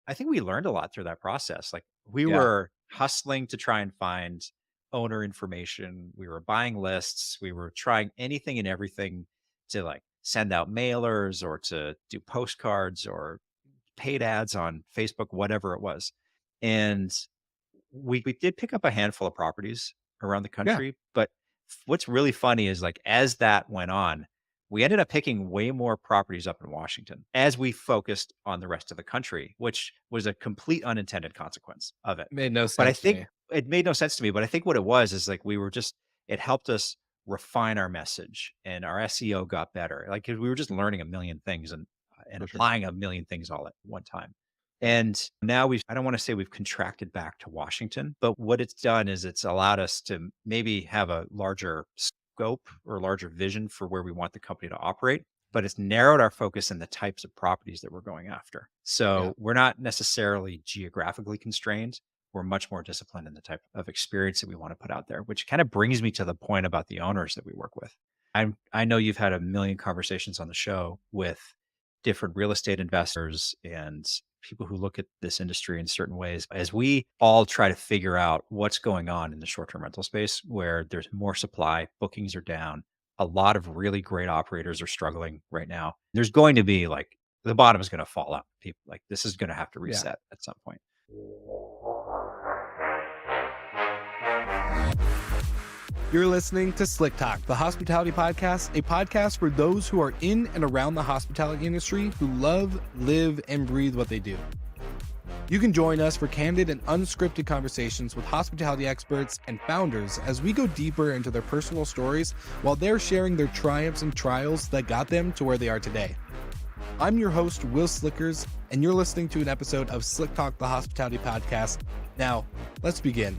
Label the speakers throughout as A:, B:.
A: I think we learned a lot through that process. Like we
B: Yeah,
A: were hustling to try and find owner information. We were buying lists. We were trying anything and everything to like send out mailers or to do postcards or paid ads on Facebook, whatever it was. And we did pick up a handful of properties around the
B: yeah.
A: country, but what's really funny is like as that went on, we ended up picking way more properties up in Washington as we focused on the rest of the country, which was a complete unintended consequence of it.
B: Made no
A: But I
B: sense to
A: think
B: me.
A: it made no sense to me, but I think what it was is like we were just it helped us refine our message and our SEO got better. Like 'cause we were just learning a million things and
B: For sure.
A: applying a million things all at one time. And now I don't want to say we've contracted back to Washington, but what it's done is it's allowed us to maybe have a larger scope or larger vision for where we want the company to operate, but it's narrowed our focus in the types of properties that we're going after.
B: Yeah.
A: So we're not necessarily geographically constrained. We're much more disciplined in the type of experience that we want to put out there, which kind of brings me to the point about the owners that we work with. I know you've had a million conversations on the show with different real estate investors and people who look at this industry in certain ways as we all try to figure out what's going on in the short-term rental space where there's more supply, bookings are down. A lot of really great operators are struggling right now. There's going to be like the bottom is going to fall out. People like this is going to have to
B: Yeah.
A: reset at some point.
B: You're listening to Slick Talk, the hospitality podcast, a podcast for those who are in and around the hospitality industry who love, live, and breathe what they do. You can join us for candid and unscripted conversations with hospitality experts and founders as we go deeper into their personal stories while they're sharing their triumphs and trials that got them to where they are today. I'm your host, Will Slickers, and you're listening to an episode of Slick Talk, the hospitality podcast. Now, let's begin.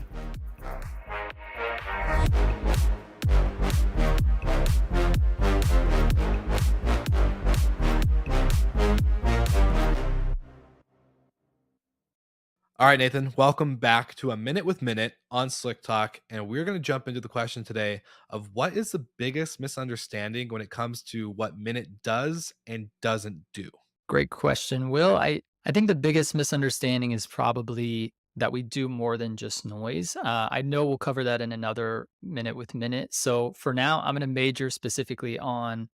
B: All right, Nathan, welcome back to A Minute with Minute on Slick Talk. And we're going to jump into the question today of what is the biggest misunderstanding when it comes to what Minute does and doesn't do?
C: Great question, Will. I think the biggest misunderstanding is probably that we do more than just noise. I know we'll cover that in another minute with minute. So for now, I'm going to major specifically on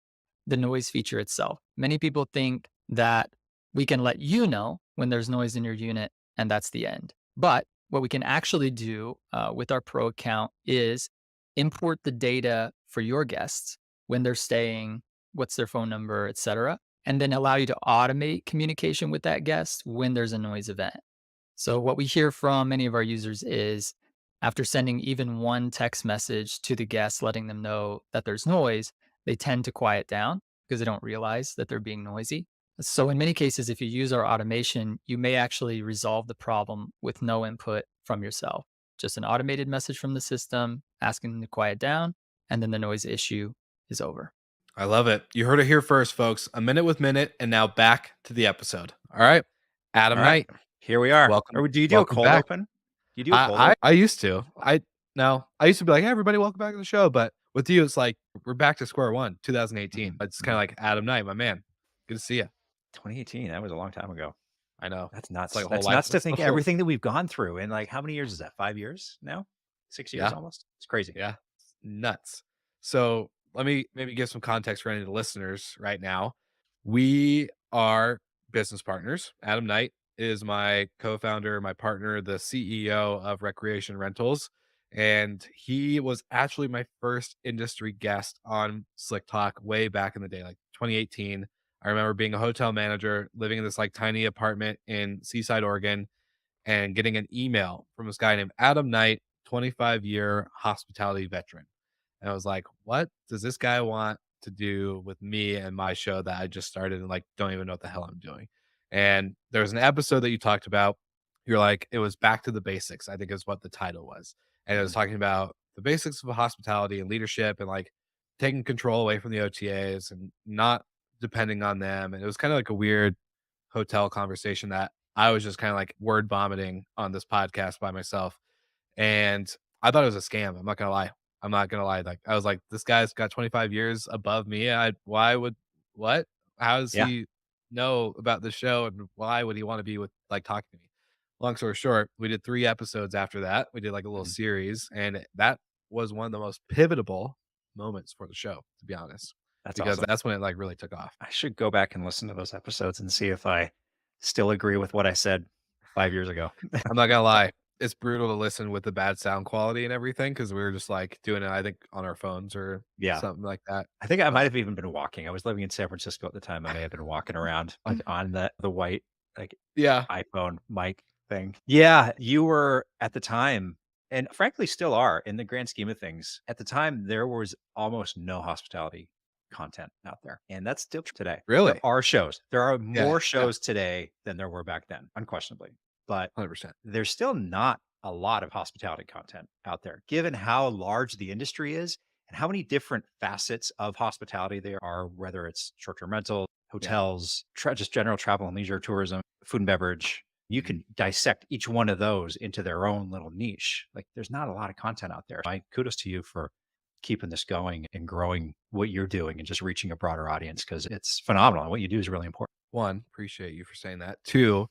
C: the noise feature itself. Many people think that we can let you know when there's noise in your unit, and that's the end. But what we can actually do with our pro account is import the data for your guests when they're staying, what's their phone number, etc., and then allow you to automate communication with that guest when there's a noise event. So, what we hear from many of our users is after sending even one text message to the guest letting them know that there's noise, they tend to quiet down because they don't realize that they're being noisy. So, in many cases, if you use our automation, you may actually resolve the problem with no input from yourself. Just an automated message from the system asking them to quiet down, and then the noise issue is over.
B: I love it. You heard it here first, folks. A Minute with Minute, and now back to the episode. All right,
A: All
B: Adam
A: right.
B: Knight,
A: Here we are.
B: welcome,
A: Or do you do a
B: welcome
A: cold
B: back.
A: open? Do you do a cold
B: I
A: open?
B: used to. I used to be like, hey, everybody, welcome back to the show. But with you, it's like we're back to square one, 2018.
A: Mhm,
B: It's kind of
A: mhm.
B: like Adam Knight, my man. Good to see you.
A: 2018, that was a long time ago.
B: I know
A: That's
B: it's like
A: nuts.
B: a whole
A: That's
B: life.
A: nuts to
B: It's
A: think
B: a whole,
A: everything that we've gone through in like how many years is that? 5 years now? 6 years
B: yeah.
A: almost? It's crazy.
B: Yeah, nuts. So let me maybe give some context for any of the listeners right now. We are business partners. Adam Knight is my co-founder, my partner, the CEO of Recreation Rentals, and he was actually my first industry guest on Slick Talk way back in the day, like 2018. I remember being a hotel manager, living in this like tiny apartment in Seaside, Oregon, and getting an email from this guy named Adam Knight, 25-year hospitality veteran. And I was like, what does this guy want to do with me and my show that I just started and like don't even know what the hell I'm doing? And there was an episode that you talked about. You're like, it was back to the basics, I think is what the title was. And it was
A: Mhm.
B: talking about the basics of hospitality and leadership and like taking control away from the OTAs and not depending on them. And it was kind of like a weird hotel conversation that I was just kind of like word vomiting on this podcast by myself. And I thought it was a scam. I'm not gonna lie. I'm not gonna lie. Like I was like, this guy's got 25 years above me. Why would what? How is
A: Yeah.
B: he? know about the show and why would he want to be with like talking to me? Long story short, we did 3 episodes after that. We did like a little
A: Mhm.
B: series, and that was one of the most pivotal moments for the show, to be honest,
A: That's
B: because
A: awesome.
B: that's when it like really took off.
A: I should go back and listen to those episodes and see if I still agree with what I said 5 years ago.
B: I'm not gonna lie, it's brutal to listen with the bad sound quality and everything because we were just like doing it, I think, on our phones or
A: Yeah.
B: something like that.
A: I think I might
B: But
A: have even been walking. I was living in San Francisco at the time. I may have been walking around like on the white like
B: yeah,
A: iPhone mic thing. Yeah, you were at the time, and frankly still are in the grand scheme of things. At the time, there was almost no hospitality content out there. And that's still true today. There
B: really?
A: are shows. There are
B: Yeah,
A: more
B: yeah,
A: shows today than there were back then, unquestionably. But
B: 100%.
A: there's still not a lot of hospitality content out there, given how large the industry is and how many different facets of hospitality there are, whether it's short term rental,
B: Yeah.
A: hotels, just general travel and leisure tourism, food and beverage. You
B: Mhm.
A: can dissect each one of those into their own little niche. Like there's not a lot of content out there. My kudos to you for keeping this going and growing what you're doing and just reaching a broader audience because it's phenomenal. And what you do is really important.
B: 1, appreciate you for saying that. 2,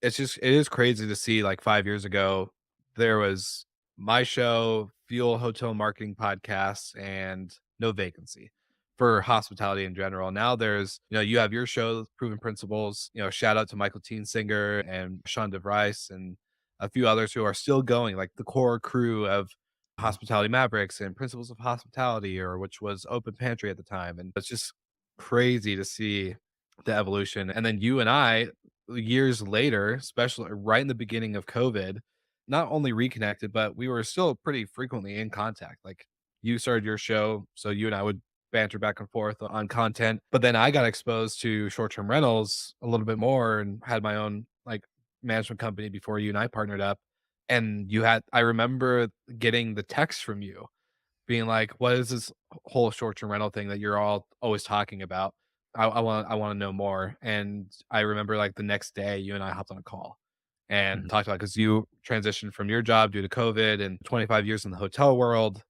B: it is crazy to see like 5 years ago, there was my show, Fuel Hotel Marketing Podcast, and No Vacancy for hospitality in general. Now there's, you have your show, Proven Principles, shout out to Michael Teensinger and Sean DeVries and a few others who are still going, like the core crew of
A: Mhm.
B: Hospitality Mavericks and Principles of Hospitality, or which was Open Pantry at the time. And it's just crazy to see the evolution. And then you and I, years later, especially right in the beginning of COVID, not only reconnected, but we were still pretty frequently in contact. Like you started your show, so you and I would banter back and forth on content. But then I got exposed to short-term rentals a little bit more and had my own like management company before you and I partnered up. And I remember getting the text from you being like, "What is this whole short-term rental thing that you're all always talking about? I wanna know more." And I remember, like, the next day, you and I hopped on a call and
A: Mhm.
B: talked about because you transitioned from your job due to COVID and 25 years in the hotel world,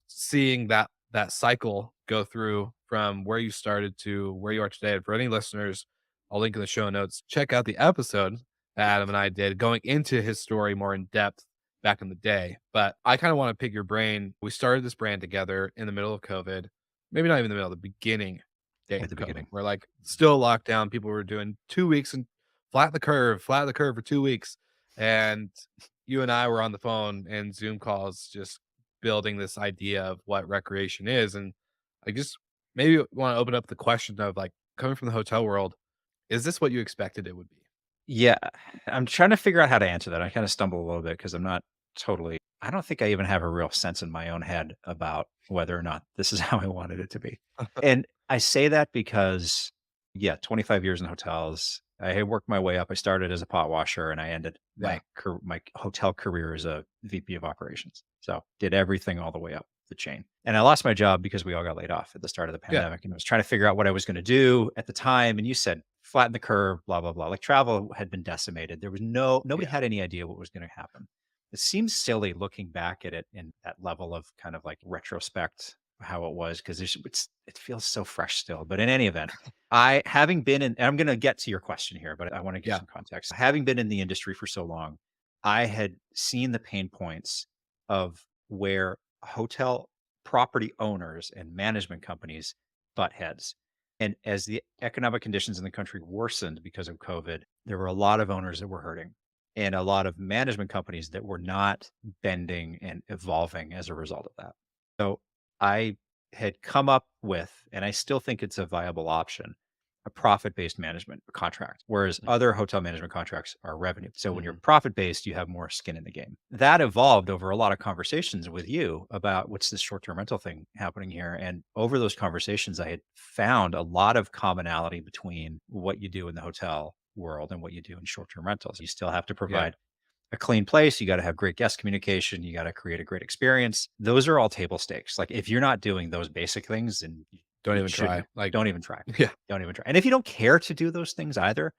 B: seeing that cycle go through from where you started to where you are today. And for any listeners, I'll link in the show notes. Check out the episode that Adam and I did going into his story more in depth back in the day. But I kind of want to pick your brain. We started this brand together in the middle of COVID, maybe not even the middle, the beginning days
A: At
B: of
A: the
B: COVID.
A: beginning.
B: We're like still locked down. People were doing 2 weeks and flat the curve for 2 weeks. And you and I were on the phone and Zoom calls just building this idea of what recreation is. And I just maybe want to open up the question of like coming from the hotel world, is this what you expected it would be?
A: Yeah, I'm trying to figure out how to answer that. I kind of stumble a little bit because I'm not totally, I don't think I even have a real sense in my own head about whether or not this is how I wanted it to be. And I say that because, yeah, 25 years in hotels. I had worked my way up. I started as a pot washer and I ended
B: Yeah.
A: my hotel career as a VP of operations. So did everything all the way up the chain. And I lost my job because we all got laid off at the start of the
B: Yeah.
A: pandemic. And I was trying to figure out what I was going to do at the time. And you said, flatten the curve, blah, blah, blah. Like travel had been decimated. There was nobody
B: Yeah.
A: had any idea what was going to happen. It seems silly looking back at it in that level of kind of like retrospect how it was because it feels so fresh still. But in any event, I having been in, and I'm going to get to your question here, but I want to give
B: Yeah.
A: some context. Having been in the industry for so long, I had seen the pain points of where hotel property owners and management companies butt heads. And as the economic conditions in the country worsened because of COVID, there were a lot of owners that were hurting and a lot of management companies that were not bending and evolving as a result of that. So I had come up with, and I still think it's a viable option, a profit-based management contract, whereas other hotel management contracts are revenue. So when you're
B: Mhm.
A: profit-based, you have more skin in the game. That evolved over a lot of conversations with you about what's this short-term rental thing happening here. And over those conversations, I had found a lot of commonality between what you do in the hotel world and what you do in short-term rentals. You still have to
B: Yeah.
A: provide a clean place. You got to have great guest communication. You got to create a great experience. Those are all table stakes. Like if you're not doing those basic things, then
B: Don't
A: you
B: even try.
A: shouldn't.
B: Like,
A: Don't even try.
B: yeah.
A: Don't even try. And if you don't care to do those things either,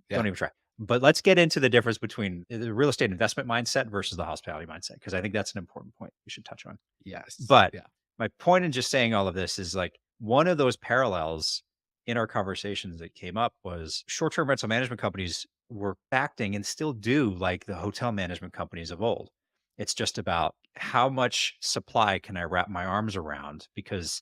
B: Yeah.
A: don't even try. But let's get into the difference between the real estate investment mindset versus the hospitality mindset, because I think that's an important point we should touch on.
B: Yes.
A: But
B: Yeah.
A: my point in just saying all of this is like one of those parallels in our conversations that came up was short-term rental management companies were acting and still do like the hotel management companies of old. It's just about how much supply can I wrap my arms around because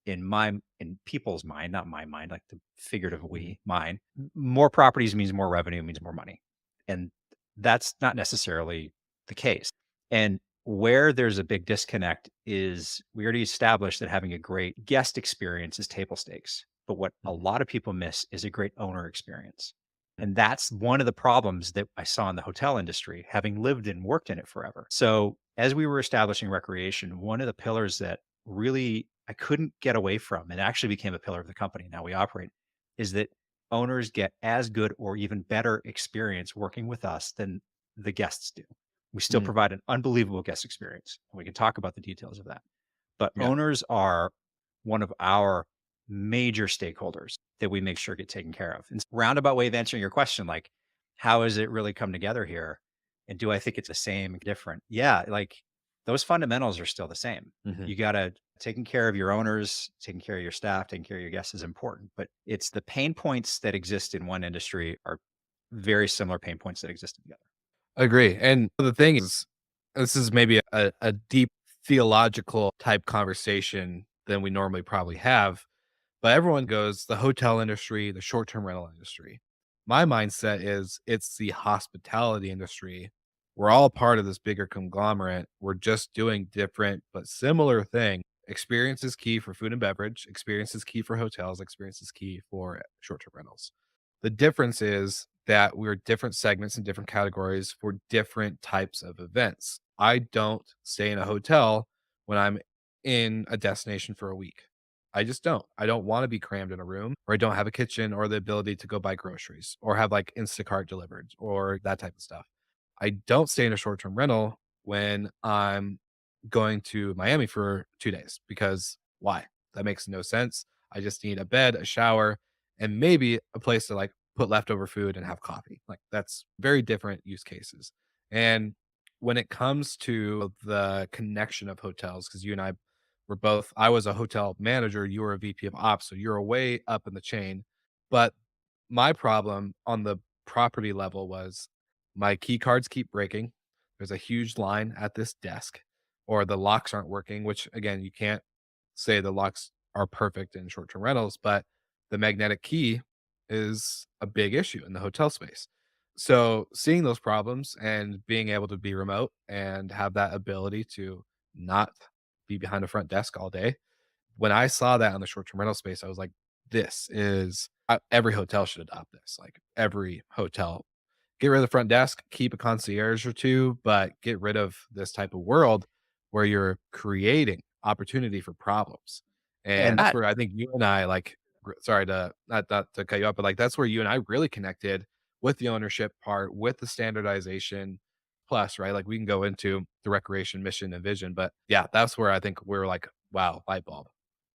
A: in people's mind, not my mind, like the figurative
B: Mhm.
A: we mind, more properties means more revenue, means more money. And that's not necessarily the case. And where there's a big disconnect is we already established that having a great guest experience is table stakes. But what a
B: Mhm.
A: lot of people miss is a great owner experience. And that's one of the problems that I saw in the hotel industry, having lived and worked in it forever. So, as we were establishing recreation, one of the pillars that really I couldn't get away from and actually became a pillar of the company now we operate is that owners get as good or even better experience working with us than the guests do. We still
B: Mm.
A: provide an unbelievable guest experience. And we can talk about the details of that. But
B: Yeah.
A: owners are one of our major stakeholders that we make sure get taken care of. And roundabout way of answering your question, like, how has it really come together here? And do I think it's the same, different? Yeah, like those fundamentals are still the same.
B: Mhm.
A: You got to taking care of your owners, taking care of your staff, taking care of your guests is important. But it's the pain points that exist in one industry are very similar pain points that exist in the other.
B: Agree. And the thing is, this is maybe a deep theological type conversation than we normally probably have, but everyone goes the hotel industry, the short-term rental industry. My mindset is it's the hospitality industry. We're all part of this bigger conglomerate. We're just doing different but similar thing. Experience is key for food and beverage. Experience is key for hotels. Experience is key for short-term rentals. The difference is that we're different segments and different categories for different types of events. I don't stay in a hotel when I'm in a destination for a week. I just don't. I don't want to be crammed in a room, or I don't have a kitchen or the ability to go buy groceries or have like Instacart delivered or that type of stuff. I don't stay in a short term rental when I'm going to Miami for 2 days because why? That makes no sense. I just need a bed, a shower, and maybe a place to like put leftover food and have coffee. Like that's very different use cases. And when it comes to the connection of hotels, because you and I were both, I was a hotel manager, you were a VP of ops, so you're way up in the chain. But my problem on the property level was my key cards keep breaking. There's a huge line at this desk, or the locks aren't working, which again, you can't say the locks are perfect in short term rentals, but the magnetic key is a big issue in the hotel space. So seeing those problems and being able to be remote and have that ability to not be behind a front desk all day. When I saw that on the short term rental space, I was like, this is every hotel should adopt this. Like every hotel, get rid of the front desk, keep a concierge or two, but get rid of this type of world where you're creating opportunity for problems. And
A: And
B: that's
A: that
B: where I think you and I like, sorry to not to cut you up, but like that's where you and I really connected with the ownership part, with the standardization plus, right? Like we can go into the recreation mission and vision, but yeah, that's where I think we're like, wow, light bulb.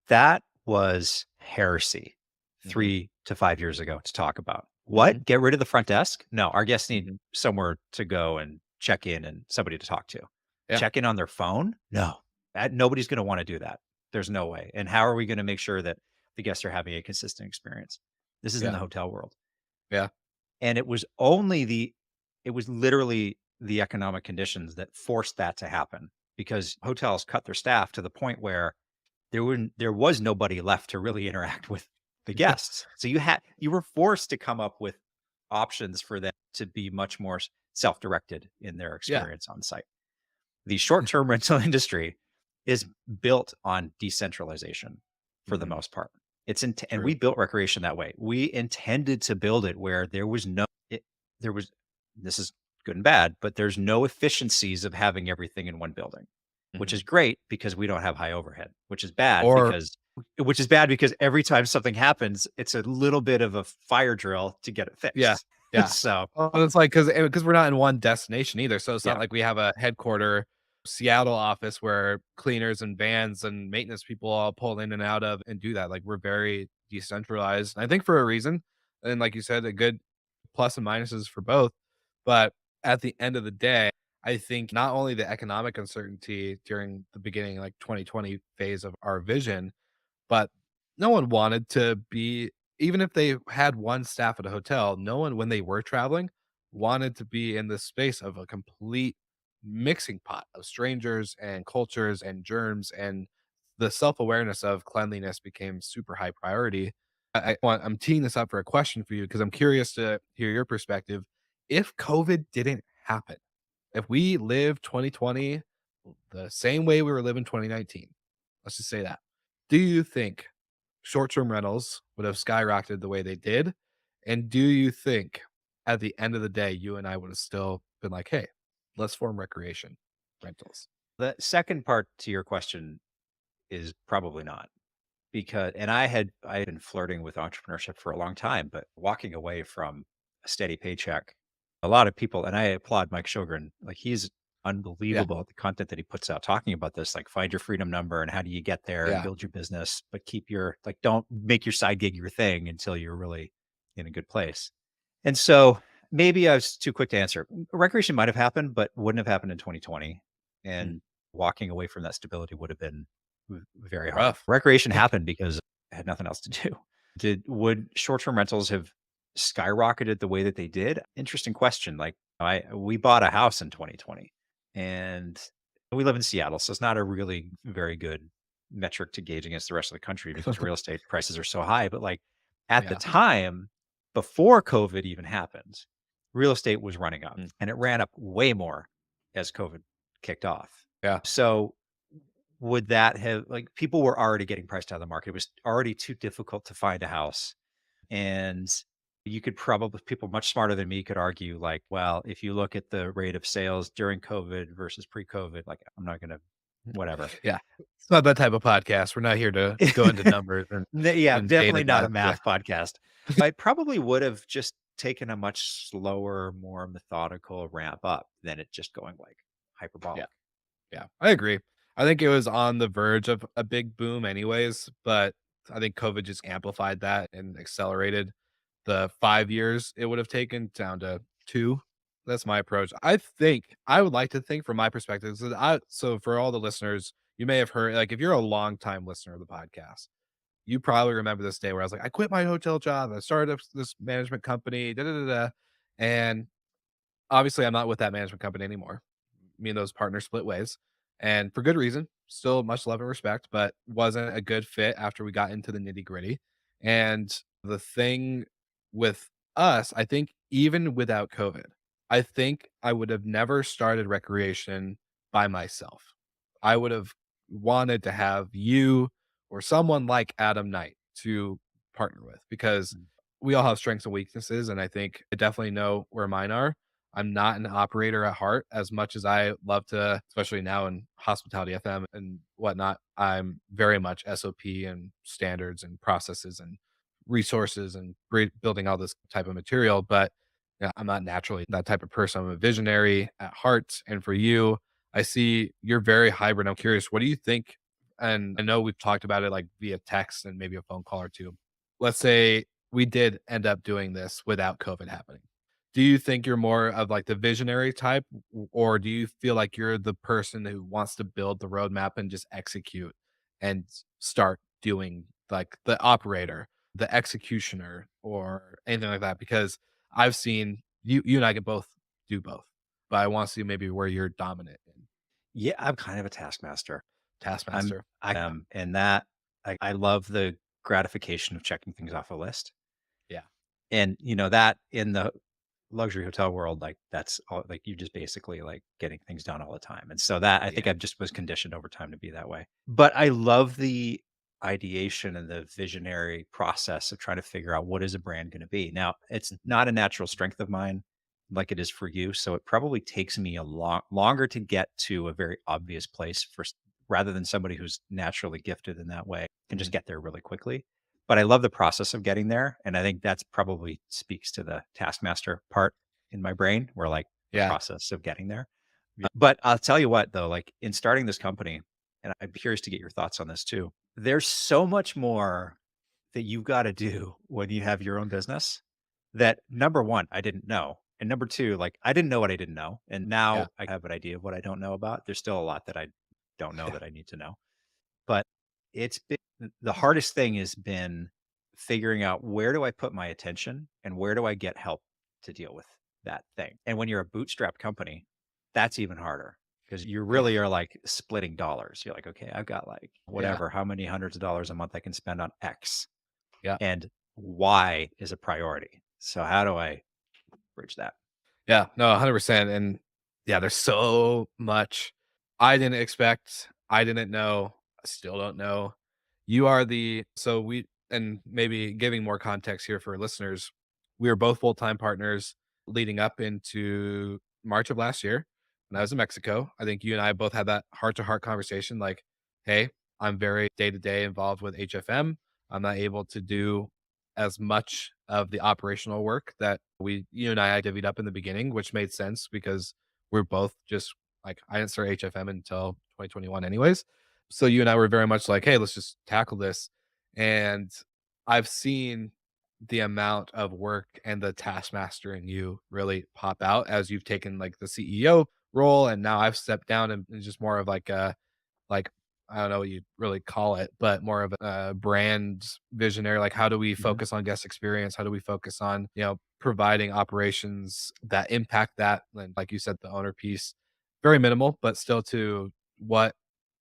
A: that was heresy
B: Mhm,
A: 3 to 5 years ago to talk about.
B: mhm,
A: What? Get rid of the front desk? No, our guests need
B: mhm.
A: somewhere to go and check in and somebody to talk to.
B: Yeah,
A: Check in on their phone? No. That nobody's gonna wanna do that. There's no way. And how are we gonna make sure that the guests are having a consistent experience? This is in
B: yeah,
A: the hotel world.
B: yeah,
A: And it was literally the economic conditions that forced that to happen because hotels cut their staff to the point where there was nobody left to really interact with the guests. So you were forced to come up with options for them to be much more self-directed in their
B: yeah.
A: experience on site. The short-term rental industry is built on decentralization for the
B: Mhm,
A: most part. And
B: true.
A: we built recreation that way. We intended to build it where there was this is good and bad, but there's no efficiencies of having everything in one building, which
B: Mhm.
A: is great because we don't have high overhead,
B: Or
A: which is bad because every time something happens, it's a little bit of a fire drill to get it
B: yeah,
A: fixed.
B: yeah.
A: So,
B: Well, it's like because we're not in one destination either, so it's not
A: yeah.
B: like we have a headquarter Seattle office where cleaners and vans and maintenance people all pull in and out of and do that. Like we're very decentralized. And I think for a reason. And like you said, a good plus and minuses for both. But at the end of the day, I think not only the economic uncertainty during the beginning, like 2020 phase of our vision, but no one wanted to be even if they had one staff at a hotel, no one, when they were traveling, wanted to be in this space of a complete mixing pot of strangers and cultures and germs, and the self-awareness of cleanliness became super high priority. I'm teeing this up for a question for you because I'm curious to hear your perspective. If COVID didn't happen, if we lived 2020 the same way we were living 2019, let's just say that, do you think short-term rentals would have skyrocketed the way they did? And do you think at the end of the day, you and I would have still been like, hey, let's form recreation rentals?
A: The second part to your question is probably not, because and I had been flirting with entrepreneurship for a long time, but walking away from a steady paycheck, a lot of people, and I applaud Mike Sjogren, like he's
B: Yeah.
A: unbelievable at the content that he puts out talking about this, like find your freedom number and how do you get there and
B: Yeah.
A: build your business, but keep your like don't make your side gig your thing until you're really in a good place. And so maybe I was too quick to answer. Recreation might have happened, but wouldn't have happened in 2020.
B: Mm.
A: And walking away from that stability would have been very hard.
B: Rough.
A: Recreation happened because I had nothing else to do. Would short-term rentals have skyrocketed the way that they did? Interesting question. Like we bought a house in 2020 and we live in Seattle, so it's not a really very good metric to gauge against the rest of the country because real estate prices are so high. But like at the
B: Yeah.
A: time, before COVID even happened, real estate was running up
B: Mm.
A: and it ran up way more as COVID kicked off.
B: Yeah.
A: So would that have like people were already getting priced out of the market. It was already too difficult to find a house. And you could probably people much smarter than me could argue like, well, if you look at the rate of sales during COVID versus pre-COVID, like I'm not gonna whatever.
B: Yeah. It's not that type of podcast. We're not here to go into numbers
A: Yeah,
B: and data
A: definitely not a
B: guys. Yeah.
A: math podcast. I probably would have just taken a much slower, more methodical ramp up than it just going like
B: Yeah.
A: hyperbolic.
B: Yeah. I agree. I think it was on the verge of a big boom anyways, but I think COVID just amplified that and accelerated the 5 years it would have taken down to 2. That's my approach. I think I would like to think from my perspective, so for all the listeners, you may have heard, like, if you're a longtime listener of the podcast, you probably remember this day where I was like, "I quit my hotel job, I started up this management company, da, da, da, da," and obviously, I'm not with that management company anymore. Me and those partners split ways, and for good reason. Still much love and respect, but wasn't a good fit after we got into the nitty-gritty. And the thing with us, I think even without COVID, I think I would have never started recreation by myself. I would have wanted to have you or someone like Adam Knight to partner with because
A: Mm.
B: we all have strengths and weaknesses, and I think I definitely know where mine are. I'm not an operator at heart as much as I love to, especially now in hospitality FM and whatnot. I'm very much SOP and standards and processes and resources and building all this type of material. But yeah, I'm not naturally that type of person. I'm a visionary at heart. And for you, I see you're very hybrid. I'm curious, what do you think? And I know we've talked about it like via text and maybe a phone call or two. Let's say we did end up doing this without COVID happening. Do you think you're more of like the visionary type, or do you feel like you're the person who wants to build the roadmap and just execute and start doing like the operator, the executioner, or anything like that? Because I've seen you and I can both do both, but I want to see maybe where you're dominant in
A: Yeah, I'm kind of a taskmaster.
B: Taskmaster.
A: I am, and that I love the gratification of checking things off a list.
B: Yeah.
A: And that in the luxury hotel world, like that's all like you just basically like getting things done all the time. And so that I think
B: Yeah.
A: I just was conditioned over time to be that way. But I love the ideation and the visionary process of trying to figure out what is a brand going to be. Now, it's not a natural strength of mine like it is for you. So it probably takes me a longer to get to a very obvious place rather than somebody who's naturally gifted in that way can just
B: Mhm.
A: get there really quickly. But I love the process of getting there. And I think that's probably speaks to the taskmaster part in my brain where like the
B: Yeah.
A: process of getting there. But I'll tell you what, though, like in starting this company, and I'm curious to get your thoughts on this too. There's so much more that you've got to do when you have your own business that number one, I didn't know. And number two, like I didn't know what I didn't know. And
B: Yeah.
A: now I have an idea of what I don't know about. There's still a lot that I don't know
B: Yeah.
A: that I need to know. But it's been the hardest thing has been figuring out where do I put my attention and where do I get help to deal with that thing. And when you're a bootstrap company, that's even harder because you
B: Yeah.
A: really are like splitting dollars. You're like, okay, I've got like
B: Yeah.
A: whatever, how many hundreds of dollars a month I can spend on X,
B: Yeah.
A: and Y is a priority. So how do I bridge that?
B: Yeah. No, 100%. And yeah, there's so much I didn't expect. I didn't know. I still don't know. You are so and maybe giving more context here for listeners, we were both full-time partners leading up into March of last year when I was in Mexico. I think you and I both had that heart-to-heart conversation like, hey, I'm very day-to-day involved with HFM. I'm not able to do as much of the operational work that you and I divvied up in the beginning, which made sense because we're both just like, I didn't start HFM until 2021 anyways. So you and I were very much like, hey, let's just tackle this. And I've seen the amount of work and the taskmaster in you really pop out as you've taken like the CEO role. And now I've stepped down and just more of like like I don't know what you really call it, but more of a brand visionary. Like, how do we
A: Mhm.
B: focus on guest experience? How do we focus on, providing operations that impact that? And like you said, the owner piece, very minimal, but still to what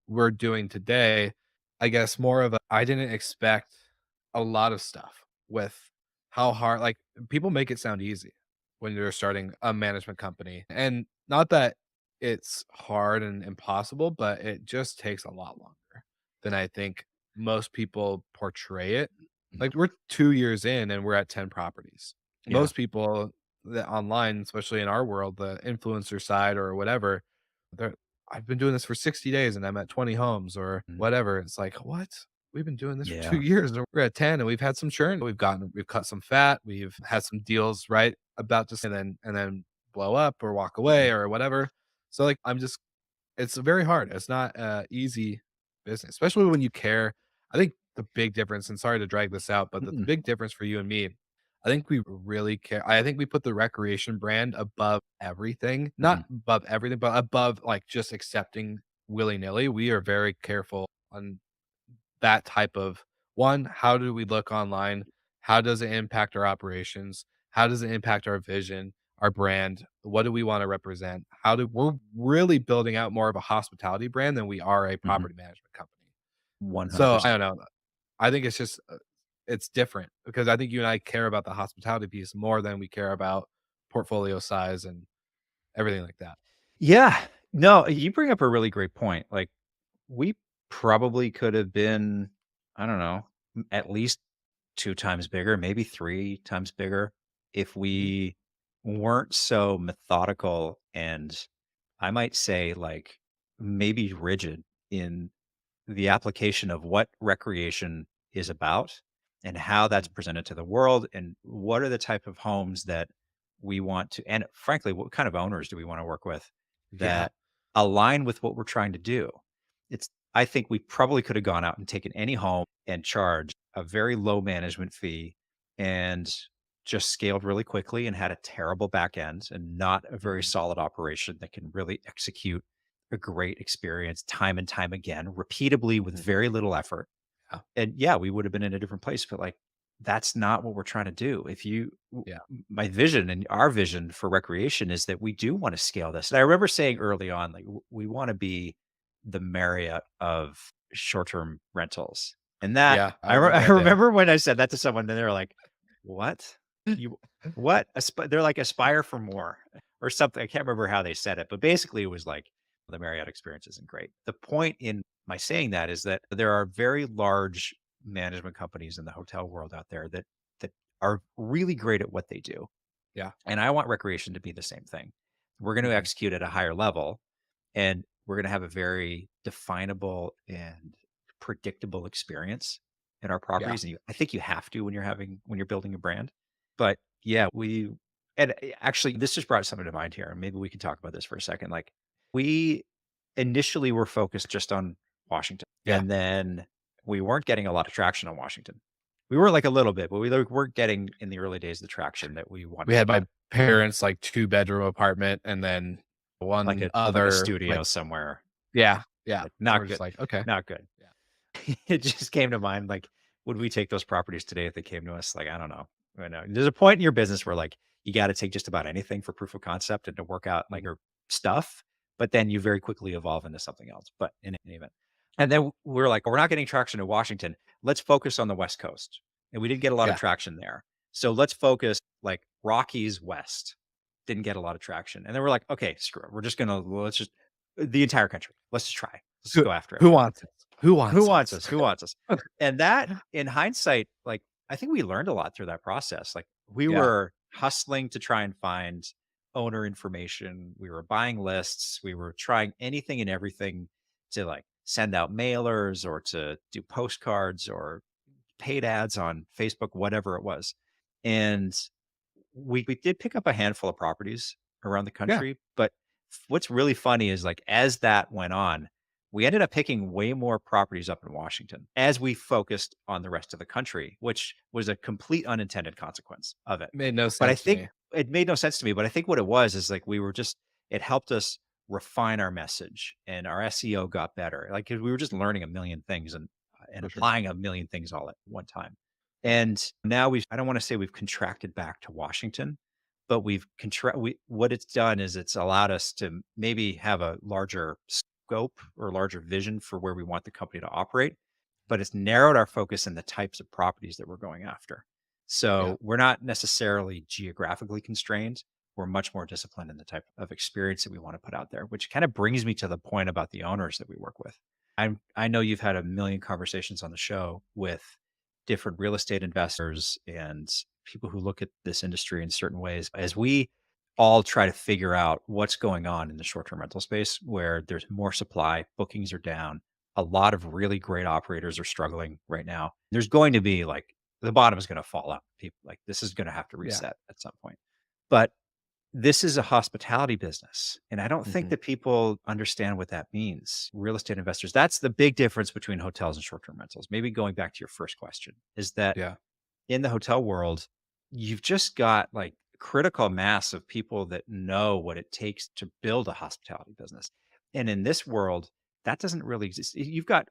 B: we're doing today. I guess more of I didn't expect a lot of stuff with how hard, like, people make it sound easy when you're starting a management company. And not that it's hard and impossible, but it just takes a lot longer than I think most people portray it. Like, we're 2 years in and we're at 10 properties.
A: Yeah.
B: Most people that online, especially in our world, the influencer side or whatever, they're, "I've been doing this for 60 days and I'm at 20 homes," or
A: Mm.
B: whatever. It's like, "What? We've been doing this for 2
A: Yeah.
B: years and we're at 10 and we've had some churn. We've cut some fat. We've had some deals right about to and then blow up or walk
A: Mhm.
B: away or whatever." So, like, it's very hard. It's not easy business, especially when you care. I think the big difference, and sorry to drag this out, but the
A: Mm-mm.
B: big difference for you and me, I think we really care. I think we put the recreation brand above everything, not
A: Mhm.
B: above everything, but above like just accepting willy nilly. We are very careful on that type of one. How do we look online? How does it impact our operations? How does it impact our vision, our brand? What do we want to represent? We're really building out more of a hospitality brand than we are a
A: Mhm.
B: property management company. So I
A: 100%.
B: don't know. I think it's just it's different because I think you and I care about the hospitality piece more than we care about portfolio size and everything like that.
A: Yeah. No, you bring up a really great point. Like, we probably could have been, I don't know, at least 2 times bigger, maybe 3 times bigger if
B: Mhm.
A: we weren't so methodical and, I might say, like, maybe rigid in the application of what recreation is about and how that's
B: Mhm.
A: presented to the world and what are the type of homes that we want to, and frankly, what kind of owners do we want to work with
B: Yeah.
A: that align with what we're trying to do. It's I think we probably could have gone out and taken any home and charged a very low management fee and just scaled really quickly and had a terrible back end and not a very
B: Mhm.
A: solid operation that can really execute a great experience time and time again, repeatably with
B: Mhm.
A: very little effort.
B: Yeah.
A: And yeah, we would have been in a different place, but like that's not what we're trying to do. If you,
B: Yeah.
A: my vision and our vision for recreation is that we do want to scale this. And I remember saying early on, like, we want to be the Marriott of short term rentals. And that
B: Yeah. I remember
A: I
B: that day.
A: remember when I said that to someone, and they were like, what? You, what? They're like, aspire for more or something. I can't remember how they said it, but basically it was like, the Marriott experience isn't great. The point in my saying that is that there are very large management companies in the hotel world out there that are really great at what they do.
B: Yeah.
A: And I want recreation to be the same thing. We're going to
B: Mhm.
A: execute at a higher level and we're going to have a very definable and predictable experience in our
B: Yeah.
A: properties. And I think you have to when you're building a brand. But yeah, actually, this just brought something to mind here. And maybe we can talk about this for a second. Like, we initially were focused just on Washington,
B: Yeah.
A: and then we weren't getting a lot of traction on Washington. We were like a little bit, but we like, weren't getting in the early days the traction that we wanted
B: We
A: to
B: had
A: get,
B: my parents' like two-bedroom apartment and then
A: like
B: one
A: a
B: other
A: studio
B: like
A: somewhere.
B: yeah, yeah.
A: Like,
B: And
A: not
B: we're just
A: good,
B: like, okay.
A: not good.
B: Yeah.
A: It just came to mind, like, would we take those properties today if they came to us? Like, I don't know. I know there's a point in your business where like you got to take just about anything for proof of concept and to work out like
B: Mhm.
A: your stuff, but then you very quickly evolve into something else. But in any event, and then we're like, we're not getting traction in Washington. Let's focus on the West Coast. And we didn't get a lot of
B: Yeah.
A: traction there. So let's focus like Rockies West. Didn't get a lot of traction. And then we're like, okay, screw it. We're just gonna let's just the entire country. Let's just try. Let's just
B: Who
A: go after it.
B: who wants it? Who
A: Who
B: wants
A: wants
B: us?
A: us? Who wants us? And that in hindsight, like I think we learned a lot through that process. Like we
B: Yeah.
A: were hustling to try and find owner information. We were buying lists. We were trying anything and everything to like send out mailers or to do postcards or paid ads on Facebook, whatever it was. And we did pick up a handful of properties around the
B: Yeah.
A: country, but what's really funny is like as that went on, we ended up picking way more properties up in Washington as we focused on the rest of the country, which was a complete unintended consequence of it.
B: Made no
A: But I
B: sense to
A: think
B: me.
A: it made no sense to me, but I think what it was is like we were just it helped us refine our message and our SEO got better. Like 'cause we were just learning a million things and
B: For sure.
A: applying a million things all at one time. And now I don't want to say we've contracted back to Washington, but what it's done is it's allowed us to maybe have a larger scope or larger vision for where we want the company to operate, but it's narrowed our focus in the types of properties that we're going after.
B: Yeah.
A: So we're not necessarily geographically constrained. We're much more disciplined in the type of experience that we want to put out there, which kind of brings me to the point about the owners that we work with. I know you've had a million conversations on the show with different real estate investors and people who look at this industry in certain ways as we all try to figure out what's going on in the short-term rental space where there's more supply, bookings are down, a lot of really great operators are struggling right now. There's going to be like the bottom is going to fall out. People like this is going to have to
B: Yeah.
A: reset at some point. But this is a hospitality business. And I don't think
B: Mhm.
A: that people understand what that means. Real estate investors, that's the big difference between hotels and short term rentals. Maybe going back to your first question is that
B: Yeah.
A: in the hotel world, you've just got like critical mass of people that know what it takes to build a hospitality business. And in this world, that doesn't really exist. You've got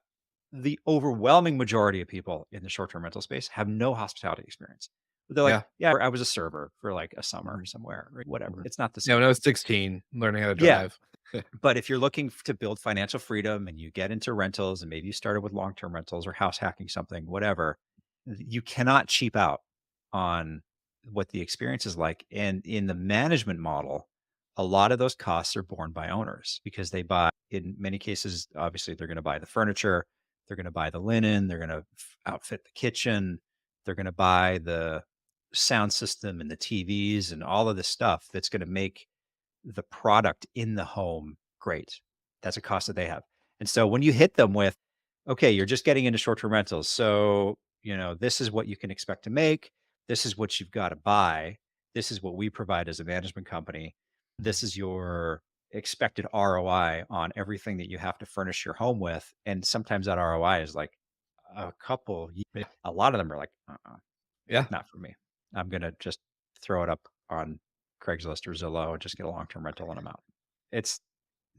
A: the overwhelming majority of people in the short-term rental space have no hospitality experience. They're like,
B: Yeah.
A: yeah, I was a server for like a summer
B: Mhm.
A: somewhere, or whatever.
B: Mhm.
A: It's not the
B: Yeah,
A: same
B: when I
A: thing.
B: was 16, learning how to
A: Yeah.
B: drive.
A: But if you're looking to build financial freedom and you get into rentals and maybe you started with long-term rentals or house hacking something, whatever, you cannot cheap out on what the experience is like. And in the management model, a lot of those costs are borne by owners because they buy, in many cases, obviously, they're going to buy the furniture, they're going to buy the linen, they're going to outfit the kitchen, they're going to buy the sound system and the TVs and all of this stuff that's going to make the product in the home great. That's a cost that they have. And so when you hit them with, okay, you're just getting into short-term rentals. So, this is what you can expect to make. This is what you've got to buy. This is what we provide as a management company. This is your expected ROI on everything that you have to furnish your home with. And sometimes that ROI is like
B: Yeah.
A: a lot of them are like,
B: Yeah.
A: not for me. I'm going to just throw it up on Craigslist or Zillow and just get a long-term rental and I'm out. It's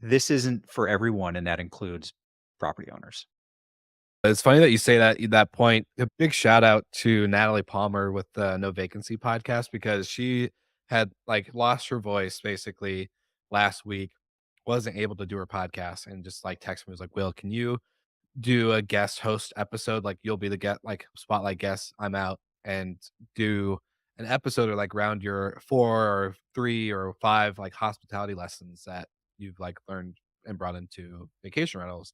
A: this isn't for everyone, and that includes property owners.
B: It's funny that you say that point. A big shout out to Natalie Palmer with the No Vacancy podcast because she had like lost her voice basically last week, wasn't able to do her podcast, and just like texted me was like, "Will, can you do a guest host episode? Like you'll be the get like spotlight guest. I'm out and do an episode or like round your 4 or 3 or 5 like hospitality lessons that you've like learned and brought into vacation rentals."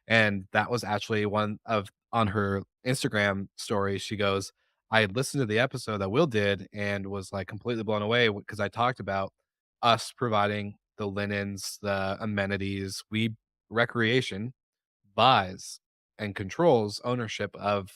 B: And that was actually one of on her Instagram story. She goes, I listened to the episode that Will did and was like completely blown away because I talked about us providing the linens, the amenities. We recreation buys and controls ownership of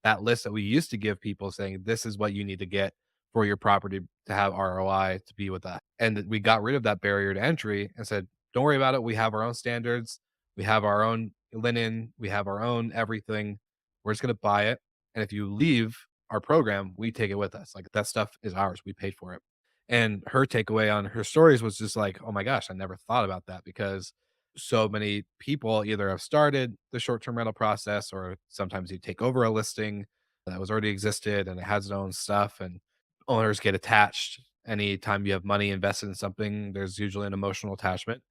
B: that list that we used to give people saying, this is what you need to get for your property to have ROI to be with that. And we got rid of that barrier to entry and said, don't worry about it. We have our own standards. We have our own linen. We have our own everything. We're just going to buy it. And if you leave our program, we take it with us. Like that stuff is ours. We paid for it. And her takeaway on her stories was just like, oh my gosh, I never thought about that because so many people either have started the short-term rental process or sometimes you take over a listing that was already existed and it has its own stuff, and owners get attached. Anytime you have money invested in something, there's usually an emotional attachment.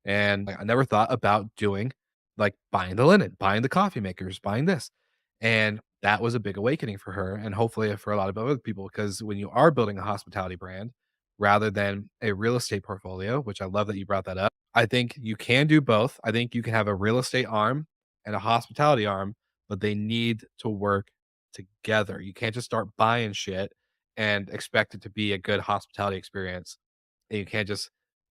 B: And like, I never thought about doing like buying the linen, buying the coffee makers, buying this. And that was a big awakening for her and hopefully for a lot of other people, because when you are building a hospitality brand rather than a real estate portfolio, which I love that you brought that up, I think you can do both. I think you can have a real estate arm and a hospitality arm, but they need to work together. You can't just start buying shit and expect it to be a good hospitality experience. And you can't just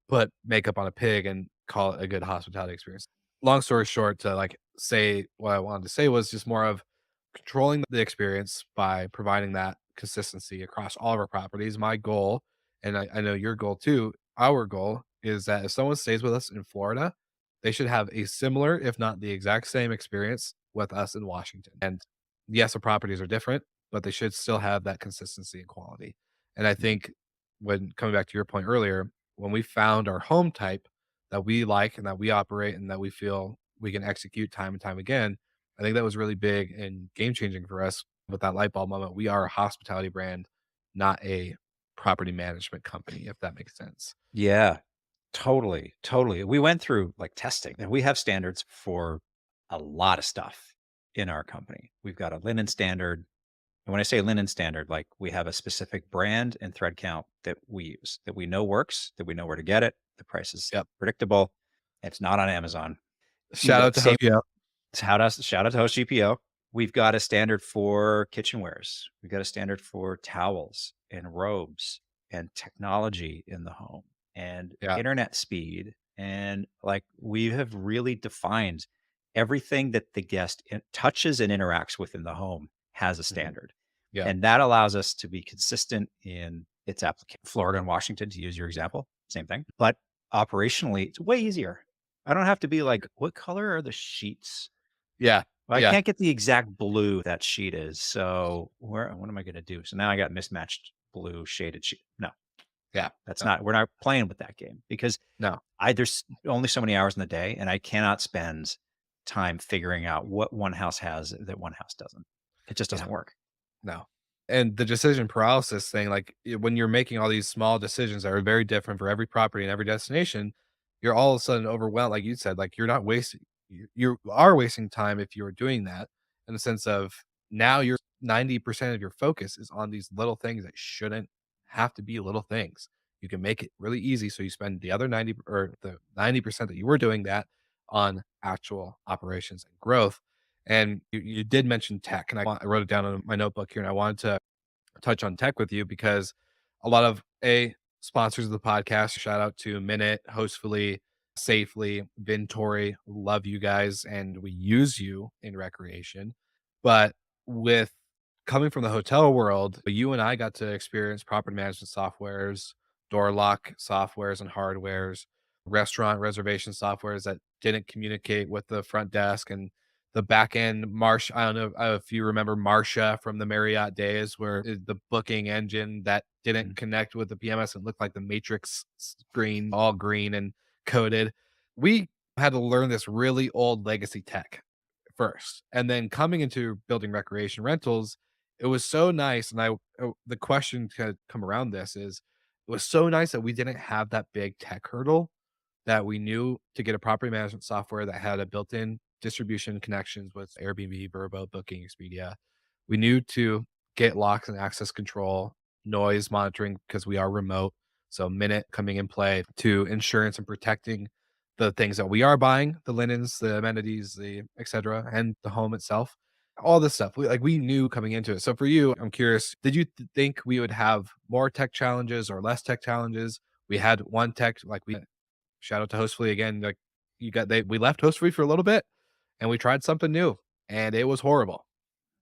B: put makeup on a pig and call it a good hospitality experience. Long story short, to like say what I wanted to say was just more of controlling the experience by providing that consistency across all of our properties. My goal, and I know your goal too, our goal is that if someone stays with us in Florida, they should have a similar, if not the exact same experience with us in Washington. And yes, the properties are different, but they should still have that consistency and quality. And I think when coming back to your point earlier, when we found our home type that we like and that we operate and that we feel we can execute time and time again, I think that was really big and game changing for us with that light bulb moment. We are a hospitality brand, not a property management company, if that makes sense.
A: Yeah, totally. Totally. We went through like testing and we have standards for a lot of stuff in our company. We've got a linen standard. And when I say linen standard, like we have a specific brand and thread count that we use, that we know works, that we know where to get it. The price is
B: Yep.
A: predictable. It's not on Amazon.
B: Shout out to
A: Same.
B: Hopio.
A: Shout out to Host GPO. We've got a standard for kitchenwares. We've got a standard for towels and robes and technology in the home and
B: Yeah.
A: internet speed. And like we have really defined everything that the guest touches and interacts with in the home has a standard.
B: Yeah.
A: And that allows us to be consistent in its application. Florida and Washington, to use your example, same thing. But operationally, it's way easier. I don't have to be like, what color are the sheets?
B: Yeah.
A: Well, I
B: Yeah.
A: can't get the exact blue that sheet is. So what am I going to do? So now I got mismatched blue shaded sheet. No,
B: Yeah.
A: we're not playing with that game because
B: No.
A: there's only so many hours in the day and I cannot spend time figuring out what one house has that one house doesn't. It just doesn't work.
B: No. And the decision paralysis thing, like when you're making all these small decisions that are very different for every property and every destination, you're all of a sudden overwhelmed. Like you said, like you're not wasting, you are wasting time if you're doing that, in the sense of now you're 90% of your focus is on these little things that shouldn't have to be little things. You can make it really easy. So you spend the other 90 or the 90% that you were doing that on actual operations and growth. And you did mention tech, and I wrote it down on my notebook here, and I wanted to touch on tech with you because a lot of sponsors of the podcast, shout out to Minute, Hostfully, Safely, Vintory, love you guys, and we use you in recreation. But with coming from the hotel world, you and I got to experience property management softwares, door lock softwares and hardwares, restaurant reservation softwares that didn't communicate with the front desk and the back end I don't know if you remember Marsha from the Marriott days, where the booking engine that didn't connect with the PMS and looked like the Matrix screen, all green and coded. We had to learn this really old legacy tech first. And then coming into building recreation rentals, it was so nice. And the question to come around this is it was so nice that we didn't have that big tech hurdle, that we knew to get a property management software that had a built-in distribution connections with Airbnb, Vrbo, Booking, Expedia. We knew to get locks and access control, noise monitoring because we are remote. So Minute coming in play to insurance and protecting the things that we are buying, the linens, the amenities, the etc., and the home itself. All this stuff. We knew coming into it. So for you, I'm curious, did you think we would have more tech challenges or less tech challenges? We had one tech, like we shout out to Hostfully again. Like we left Hostfully for a little bit and we tried something new and it was horrible.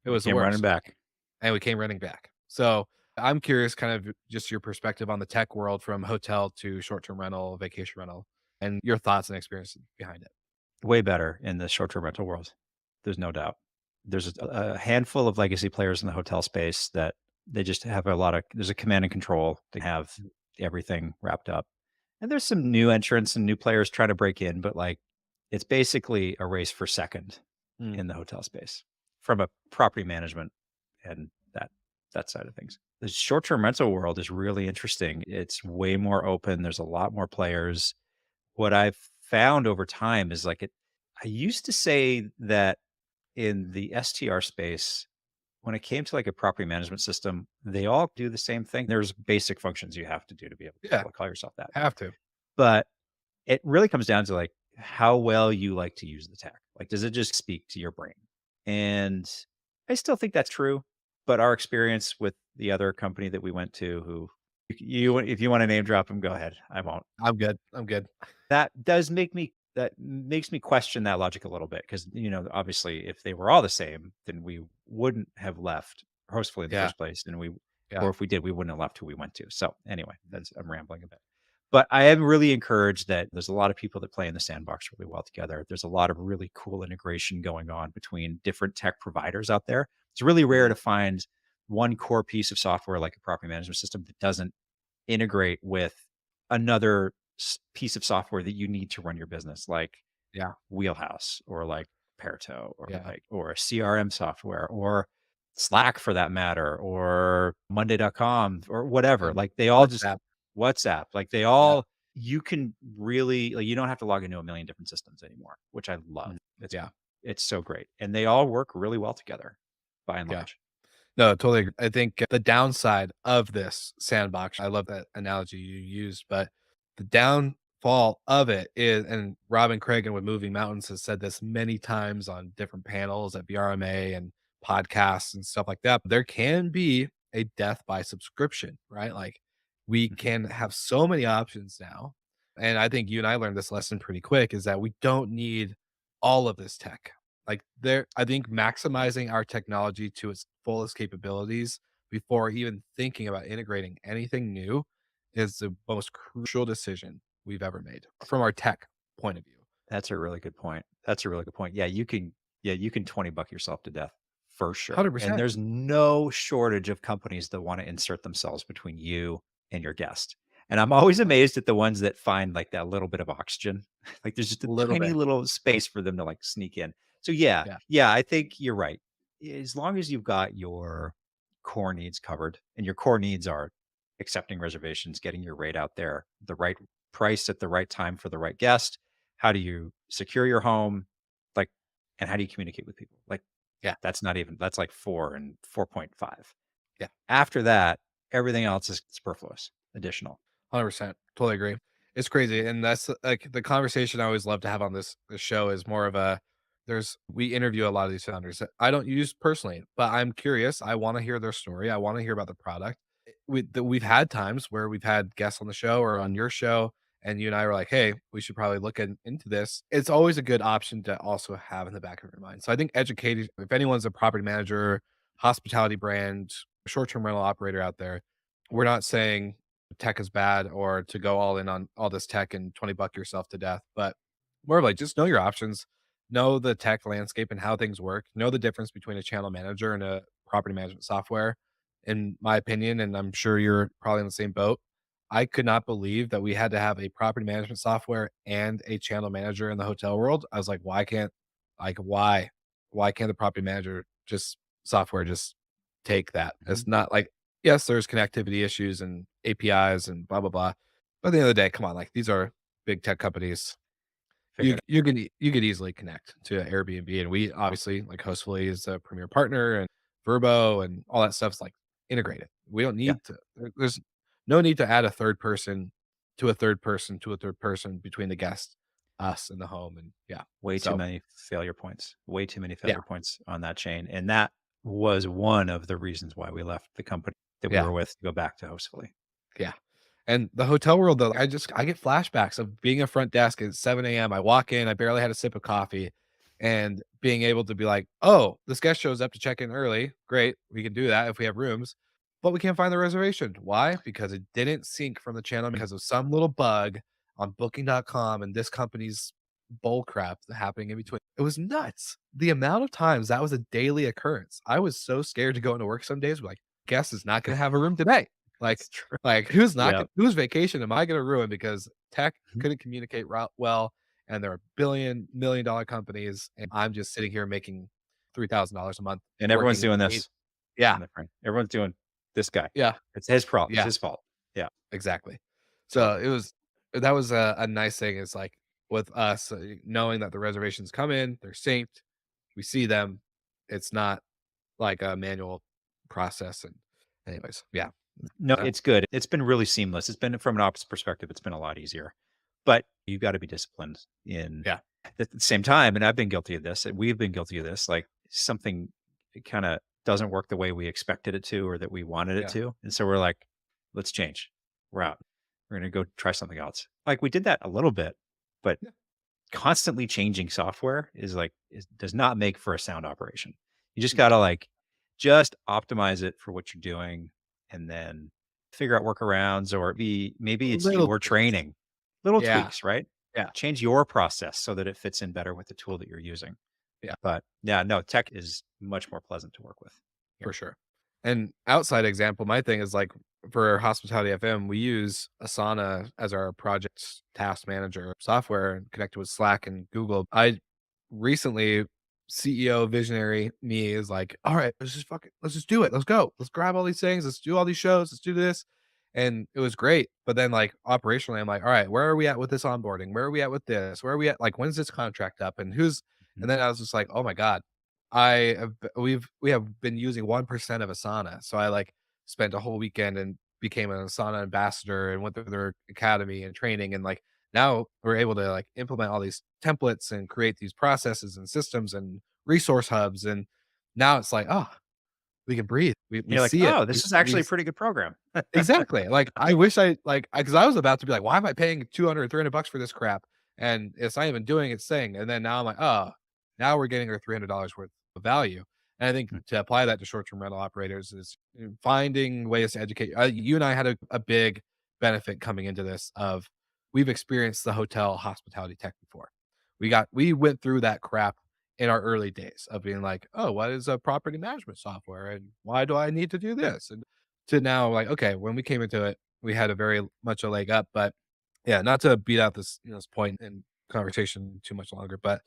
B: It was the
A: Came running
B: worst.
A: back.
B: And we came running back. So I'm curious kind of just your perspective on the tech world from hotel to short-term rental, vacation rental, and your thoughts and experiences behind it.
A: Way better in the short-term rental world. There's no doubt. There's a handful of legacy players in the hotel space that they just have there's a command and control. They have everything wrapped up. And there's some new entrants and new players trying to break in, but like it's basically a race for second in the hotel space from a property management and that side of things. The short-term rental world is really interesting. It's way more open. There's a lot more players. What I've found over time is like I used to say that in the STR space, when it came to like a property management system, they all do the same thing. There's basic functions you have to do to be
B: Yeah,
A: able to call yourself that.
B: have to.
A: But it really comes down to like how well you like to use the tech. Like, does it just speak to your brain? And I still think that's true. But our experience with the other company that we went to, who if you want to name drop them, go ahead. I won't.
B: I'm good. I'm good.
A: That makes me question that logic a little bit because obviously if they were all the same, then we wouldn't have left Hostfully in the
B: Yeah.
A: first place, and
B: Yeah.
A: or if we did, we wouldn't have left who we went to. So anyway, I'm rambling a bit. But I am really encouraged that there's a lot of people that play in the sandbox really well together. There's a lot of really cool integration going on between different tech providers out there. It's really rare to find one core piece of software like a property management system that doesn't integrate with another piece of software that you need to run your business, like
B: Yeah.
A: Wheelhouse or like Perto or
B: Yeah.
A: or a CRM software or Slack for that matter, or Monday.com or whatever.
B: And
A: Like they all just
B: WhatsApp.
A: WhatsApp, like they
B: Yeah.
A: all, you can really, like, you don't have to log into a million different systems anymore, which I love.
B: Yeah.
A: It's so great. And they all work really well together by and
B: Yeah.
A: large.
B: No, totally agree. I think the downside of this sandbox, I love that analogy you used, but the downfall of it is, and Robin Cragen with Moving Mountains has said this many times on different panels at BRMA and podcasts and stuff like that. There can be a death by subscription, right? Like we
A: Mhm.
B: can have so many options now. And I think you and I learned this lesson pretty quick is that we don't need all of this tech. Like there, I think maximizing our technology to its fullest capabilities before even thinking about integrating anything new is the most crucial decision we've ever made from our tech point of view.
A: That's a really good point. That's a really good point. Yeah, you can 20 buck yourself to death for sure. And
B: 100%.
A: there's no shortage of companies that want to insert themselves between you and your guest. And I'm always amazed at the ones that find like that little bit of oxygen. Like there's just
B: A
A: a
B: little
A: tiny
B: bit.
A: little space for them to like sneak in. So yeah,
B: Yeah.
A: yeah, I think you're right. As long as you've got your core needs covered, and your core needs are accepting reservations, getting your rate out there, the right price at the right time for the right guest. How do you secure your home? Like, and how do you communicate with people? Like,
B: Yeah.
A: that's like 4 and 4.5.
B: Yeah.
A: After that, everything else is superfluous, additional.
B: 100%. Totally agree. It's crazy. And that's like the conversation I always love to have on this show is more of a we interview a lot of these founders that I don't use personally, but I'm curious. I want to hear their story. I want to hear about the product. We've had times where we've had guests on the show or on your show, and you and I were like, hey, we should probably look into this. It's always a good option to also have in the back of your mind. So I think educating, if anyone's a property manager, hospitality brand, short term rental operator out there, we're not saying tech is bad or to go all in on all this tech and 20 buck yourself to death, but more of like just know your options, know the tech landscape and how things work, know the difference between a channel manager and a property management software. In my opinion, and I'm sure you're probably in the same boat, I could not believe that we had to have a property management software and a channel manager in the hotel world. I was like, why can't the property manager just software just take that?
A: Mhm.
B: It's not like, yes, there's connectivity issues and APIs and blah blah blah. But at the end of the day, come on, like these are big tech companies.
A: Figure it out.
B: You could easily connect to Airbnb, and we obviously like Hostfully is a premier partner, and Verbo and all that stuff's like integrated. We don't
A: Yeah.
B: need to. There's no need to add a third person to a third person to a third person between the guest, us, and the home, and yeah.
A: Way too
B: So
A: many failure points. Way too many
B: yeah,
A: failure points on that chain. And that was one of the reasons why we left the company that we
B: yeah,
A: were with to go back to Hostfully.
B: yeah. And the hotel world, though, I get flashbacks of being a front desk at 7 a.m. I walk in, I barely had a sip of coffee, and being able to be like, "Oh, this guest shows up to check in early. Great, we can do that if we have rooms, but we can't find the reservation. Why? Because it didn't sync from the channel because of some little bug on Booking.com and this company's bull crap happening in between. It was nuts. The amount of times that was a daily occurrence. I was so scared to go into work some days. Like, guest is not going to have a room today. Like,
A: It's true. Yeah.
B: whose vacation am I gonna ruin because tech
A: Mhm.
B: couldn't communicate well, and there are $1 billion, $1 million companies, and I'm just sitting here making $3,000 a month
A: And everyone's
B: working
A: doing
B: 8
A: this.
B: Yeah.
A: in the frame. Everyone's doing this guy.
B: Yeah.
A: It's his problem. It's
B: Yeah.
A: his fault. Yeah,
B: Exactly. So
A: totally.
B: that was a nice thing is like with us knowing that the reservations come in, they're synced, we see them. It's not like a manual process. And anyways, yeah.
A: No,
B: Uh,
A: it's good. It's been really seamless. It's been from an opposite perspective, it's been a lot easier. But you gotta be disciplined in
B: yeah.
A: at the same time, and I've been guilty of this, and we've been guilty of this, like, something kinda doesn't work the way we expected it to or that we wanted it
B: Yeah.
A: to, and so we're like, "Let's change. We're out. We're gonna go try something else." Like, we did that a little bit, but
B: Yeah.
A: constantly changing software does not make for a sound operation. You just
B: No.
A: gotta, like, just optimize it for what you're doing and then figure out workarounds or maybe it's
B: Little
A: your
B: tweaks.
A: training. Little
B: Yeah.
A: tweaks, right?
B: Yeah.
A: Change your process so that it fits in better with the tool that you're using.
B: Yeah.
A: But yeah, no, tech is much more pleasant to work with. Yeah.
B: For sure. And outside example, my thing is like for Hospitality FM, we use Asana as our project task manager software and connected with Slack and Google. I recently, CEO visionary me is like, all right, let's just do it. Let's go. Let's grab all these things. Let's do all these shows. Let's do this. And it was great. But then like operationally, I'm like, all right, where are we at with this onboarding? Where are we at with this? Where are we at? Like, when's this contract up? And
A: Mhm.
B: and then I was just like, oh my God, we have been using 1% of Asana. So I like spent a whole weekend and became an Asana ambassador and went through their academy and training. And like now we're able to like implement all these templates and create these processes and systems and resource hubs. And now it's like, oh, we can breathe. We
A: You're like,
B: see it.
A: oh, this is actually a pretty good program.
B: Exactly. Like, I wish because I was about to be like, "Why am I paying 200 $300 for this crap?" And it's not even doing its thing. And then now I'm like, "Oh, now we're getting our $300 worth of value." And I think
A: Mm.
B: to apply that to short-term rental operators is finding ways to educate. You and I had a big benefit coming into this of we've experienced the hotel hospitality tech before. We went through that crap in our early days of being like, "Oh, what is a property management software and why do I need to do this?" And to now like, okay, when we came into it, we had a very much a leg up. But yeah, not to beat out this, this point in conversation too much longer, but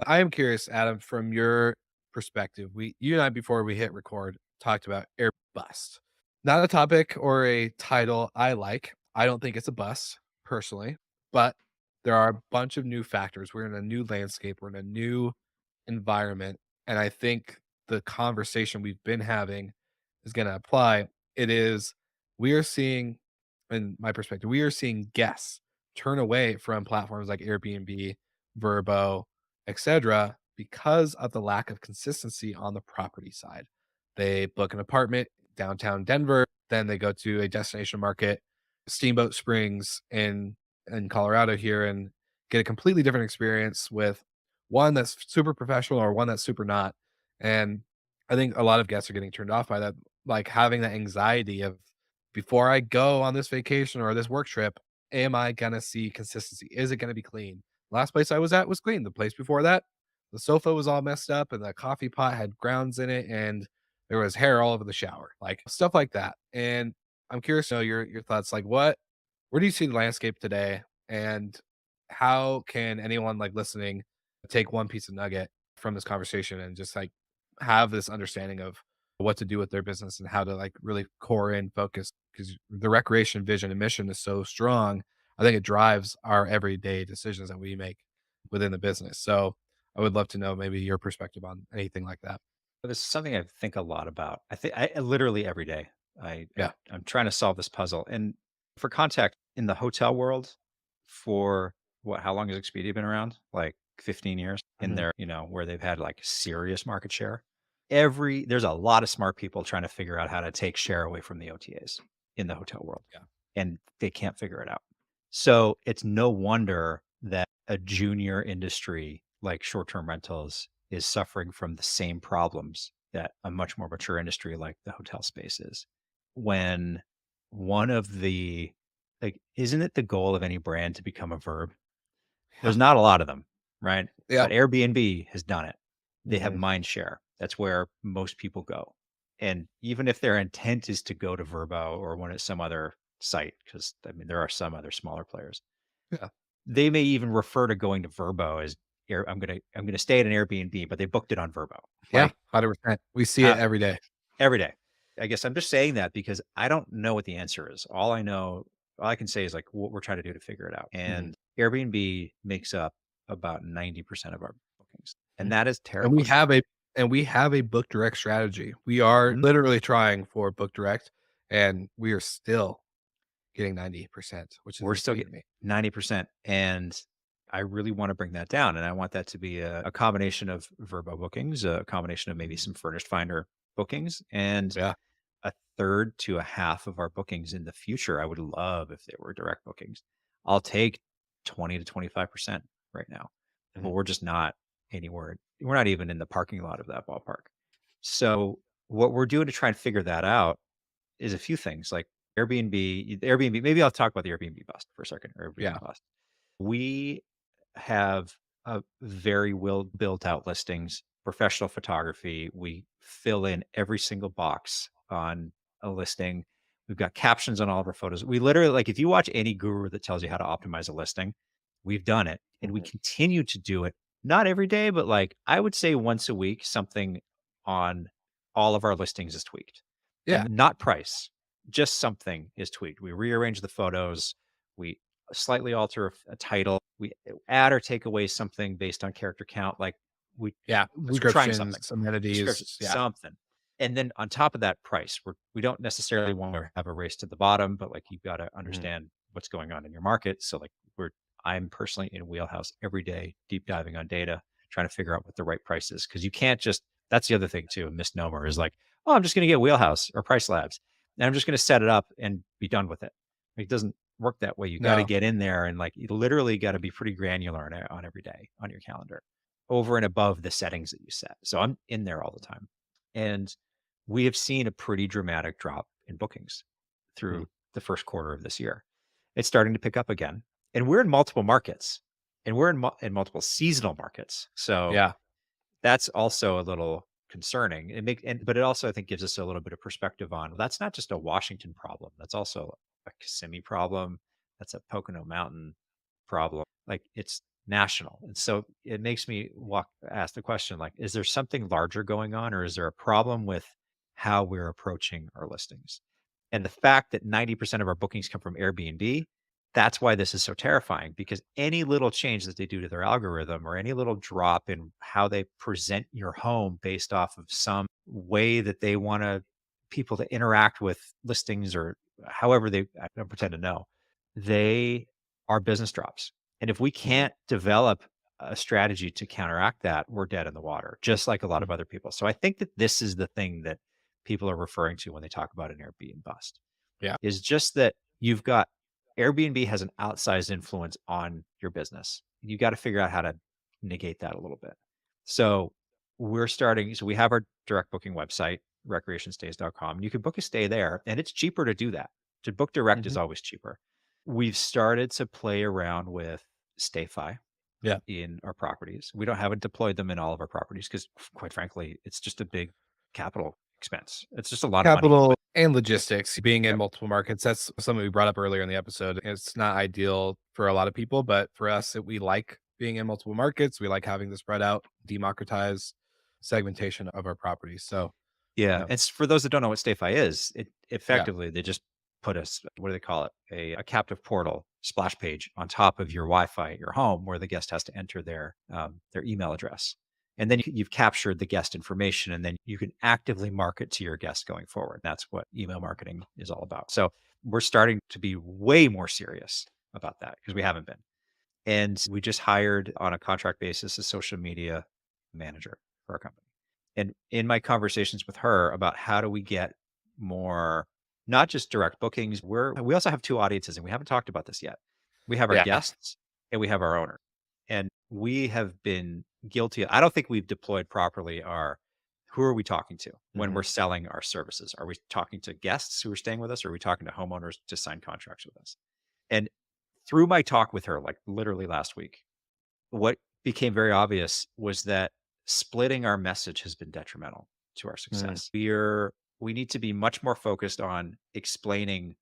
B: I am curious, Adam, from your perspective, you and I before we hit record talked about air bust. Not a topic or a title I like. I don't think it's a bust personally, but there are a bunch of new factors. We're in a new landscape, we're in a new environment. And I think the conversation we've been having is going to apply. It is, we are seeing, in my perspective, we are seeing guests turn away from platforms like Airbnb, Verbo, etc., because of the lack of consistency on the property side. They book an apartment downtown Denver, then they go to a destination market, Steamboat Springs in Colorado here, and get a completely different experience with one that's super professional or one that's super not. And I think a lot of guests are getting turned off by that, like having that anxiety of before I go on this vacation or this work trip, am I gonna see consistency? Is it gonna be clean? Last place I was at was clean. The place before that, the sofa was all messed up and the coffee pot had grounds in it and there was hair all over the shower, like stuff like that. And I'm curious to know your thoughts. Like, where do you see the landscape today, and how can anyone like listening take one piece of nugget from this conversation and just like have this understanding of what to do with their business and how to like really core in focus because the recreation vision and mission is so strong. I think it drives our everyday decisions that we make within the business. So I would love to know maybe your perspective on anything like that.
A: But this is something I think a lot about. I think I literally every day.
B: Yeah.
A: I'm trying to solve this puzzle. And for context, in the hotel world, for what? How long has Expedia been around? Like 15 years. In
B: Mhm.
A: there, where they've had like serious market share. There's a lot of smart people trying to figure out how to take share away from the OTAs in the hotel world,
B: Yeah.
A: and they can't figure it out. So it's no wonder that a junior industry like short-term rentals is suffering from the same problems that a much more mature industry like the hotel space is. When one of the like, isn't it the goal of any brand to become a verb?
B: Yeah.
A: There's not a lot of them, right?
B: Yeah.
A: But Airbnb has done it. They have
B: Mhm.
A: mind share. That's where most people go. And even if their intent is to go to Verbo or one at some other site, because I mean there are some other smaller players,
B: Yeah.
A: they may even refer to going to Verbo as I'm gonna stay at an Airbnb, but they booked it on Verbo.
B: Yeah.
A: Like
B: 100%. We see it
A: how
B: every day.
A: every day. I guess I'm just saying that because I don't know what the answer is. All I can say is like what we're trying to do to figure it out.
B: Mhm.
A: And Airbnb makes up about 90% of our bookings. And
B: Mhm.
A: that is
B: And we
A: terrifying.
B: have a book direct strategy. We are
A: Mhm.
B: literally trying for book direct, and we are still getting 90%, which is
A: We're still
B: insane to
A: getting
B: me.
A: 90%. And I really want to bring that down. And I want that to be a combination of Verbo bookings, a combination of maybe some Furnished Finder bookings, and
B: Yeah.
A: a third to a half of our bookings in the future. I would love if they were direct bookings. I'll take 20 to 25% right now, but
B: Mhm.
A: we're just not anywhere. We're not even in the parking lot of that ballpark. So what we're doing to try and figure that out is a few things like Airbnb. Maybe I'll talk about the Airbnb bust for a second. Airbnb
B: Yeah.
A: bust. We have a very well built out listings, professional photography. We fill in every single box on a listing. We've got captions on all of our photos. We literally, like, if you watch any guru that tells you how to optimize a listing, we've done it and we
B: Mhm.
A: continue to do it. Not every day, but like I would say once a week, something on all of our listings is tweaked
B: Yeah.
A: and not price, just something is tweaked. We rearrange the photos. We slightly alter a title. We add or take away something based on character count. Like
B: Yeah.
A: we're trying something,
B: Descriptions,
A: description,
B: amenities. Yeah.
A: something. And then on top of that price, we don't necessarily want to have a race to the bottom, but like you've got to
B: Mhm.
A: understand what's going on in your market. So like I'm personally in Wheelhouse every day, deep diving on data, trying to figure out what the right price is. Cause you can't just, that's the other thing too. A misnomer is like, oh, I'm just going to get Wheelhouse or Price Labs and I'm just going to set it up and be done with it. It doesn't work that way. You got to
B: No.
A: get in there and like you literally got to be pretty granular on every day on your calendar over and above the settings that you set. So I'm in there all the time. And we have seen a pretty dramatic drop in bookings
B: Mhm.
A: through the first quarter of this year. It's starting to pick up again. And we're in multiple markets and we're in multiple seasonal markets. So
B: Yeah.
A: that's also a little concerning. But it also I think gives us a little bit of perspective on that's not just a Washington problem. That's also a Kissimmee problem. That's a Pocono Mountain problem. Like it's national. And so it makes me ask the question like, is there something larger going on or is there a problem with how we're approaching our listings? And the fact that 90% of our bookings come from Airbnb, that's why this is so terrifying because any little change that they do to their algorithm or any little drop in how they present your home based off of some way that they want to people to interact with listings or however I don't pretend to know, they our business drops. And if we
B: Mhm.
A: can't develop a strategy to counteract that, we're dead in the water, just like a lot of
B: Mhm.
A: other people. So I think that this is the thing that people are referring to when they talk about an Airbnb bust
B: Yeah.
A: is just that you've got Airbnb has an outsized influence on your business. You got to figure out how to negate that a little bit. So so we have our direct booking website, recreationstays.com. You can book a stay there and it's cheaper to do that. To book direct is
B: Mhm.
A: always cheaper. We've started to play around with StayFi
B: Yeah.
A: in our properties. We haven't deployed them in all of our properties because quite frankly, it's just a big capital expense. It's just a lot of money.
B: Capital and logistics, being in
A: Yep.
B: multiple markets. That's something we brought up earlier in the episode. It's not ideal for a lot of people, but for us, we like being in multiple markets. We like having the spread out, democratized segmentation of our properties. So,
A: Yeah,
B: yeah.
A: and for those that don't know what StayFi is, it
B: Yeah.
A: effectively they just put what do they call it? A captive portal splash page on top of your Wi-Fi at your home, where the guest has to enter their email address, and then you've captured the guest information, and then you can actively market to your guests going forward. That's what email marketing is all about. So we're starting to be way more serious about that because we haven't been, and we just hired on a contract basis a social media manager for our company. And in my conversations with her about how do we get more, not just direct bookings, we also have two audiences and we haven't talked about this yet. We have our
B: Yeah.
A: guests and we have our owner. And we have been guilty. I don't think we've deployed properly who are we talking to when
B: Mhm.
A: we're selling our services? Are we talking to guests who are staying with us? Or are we talking to homeowners to sign contracts with us? And through my talk with her, like literally last week, what became very obvious was that splitting our message has been detrimental to our
B: Mm.
A: success. We need to be much more focused on explaining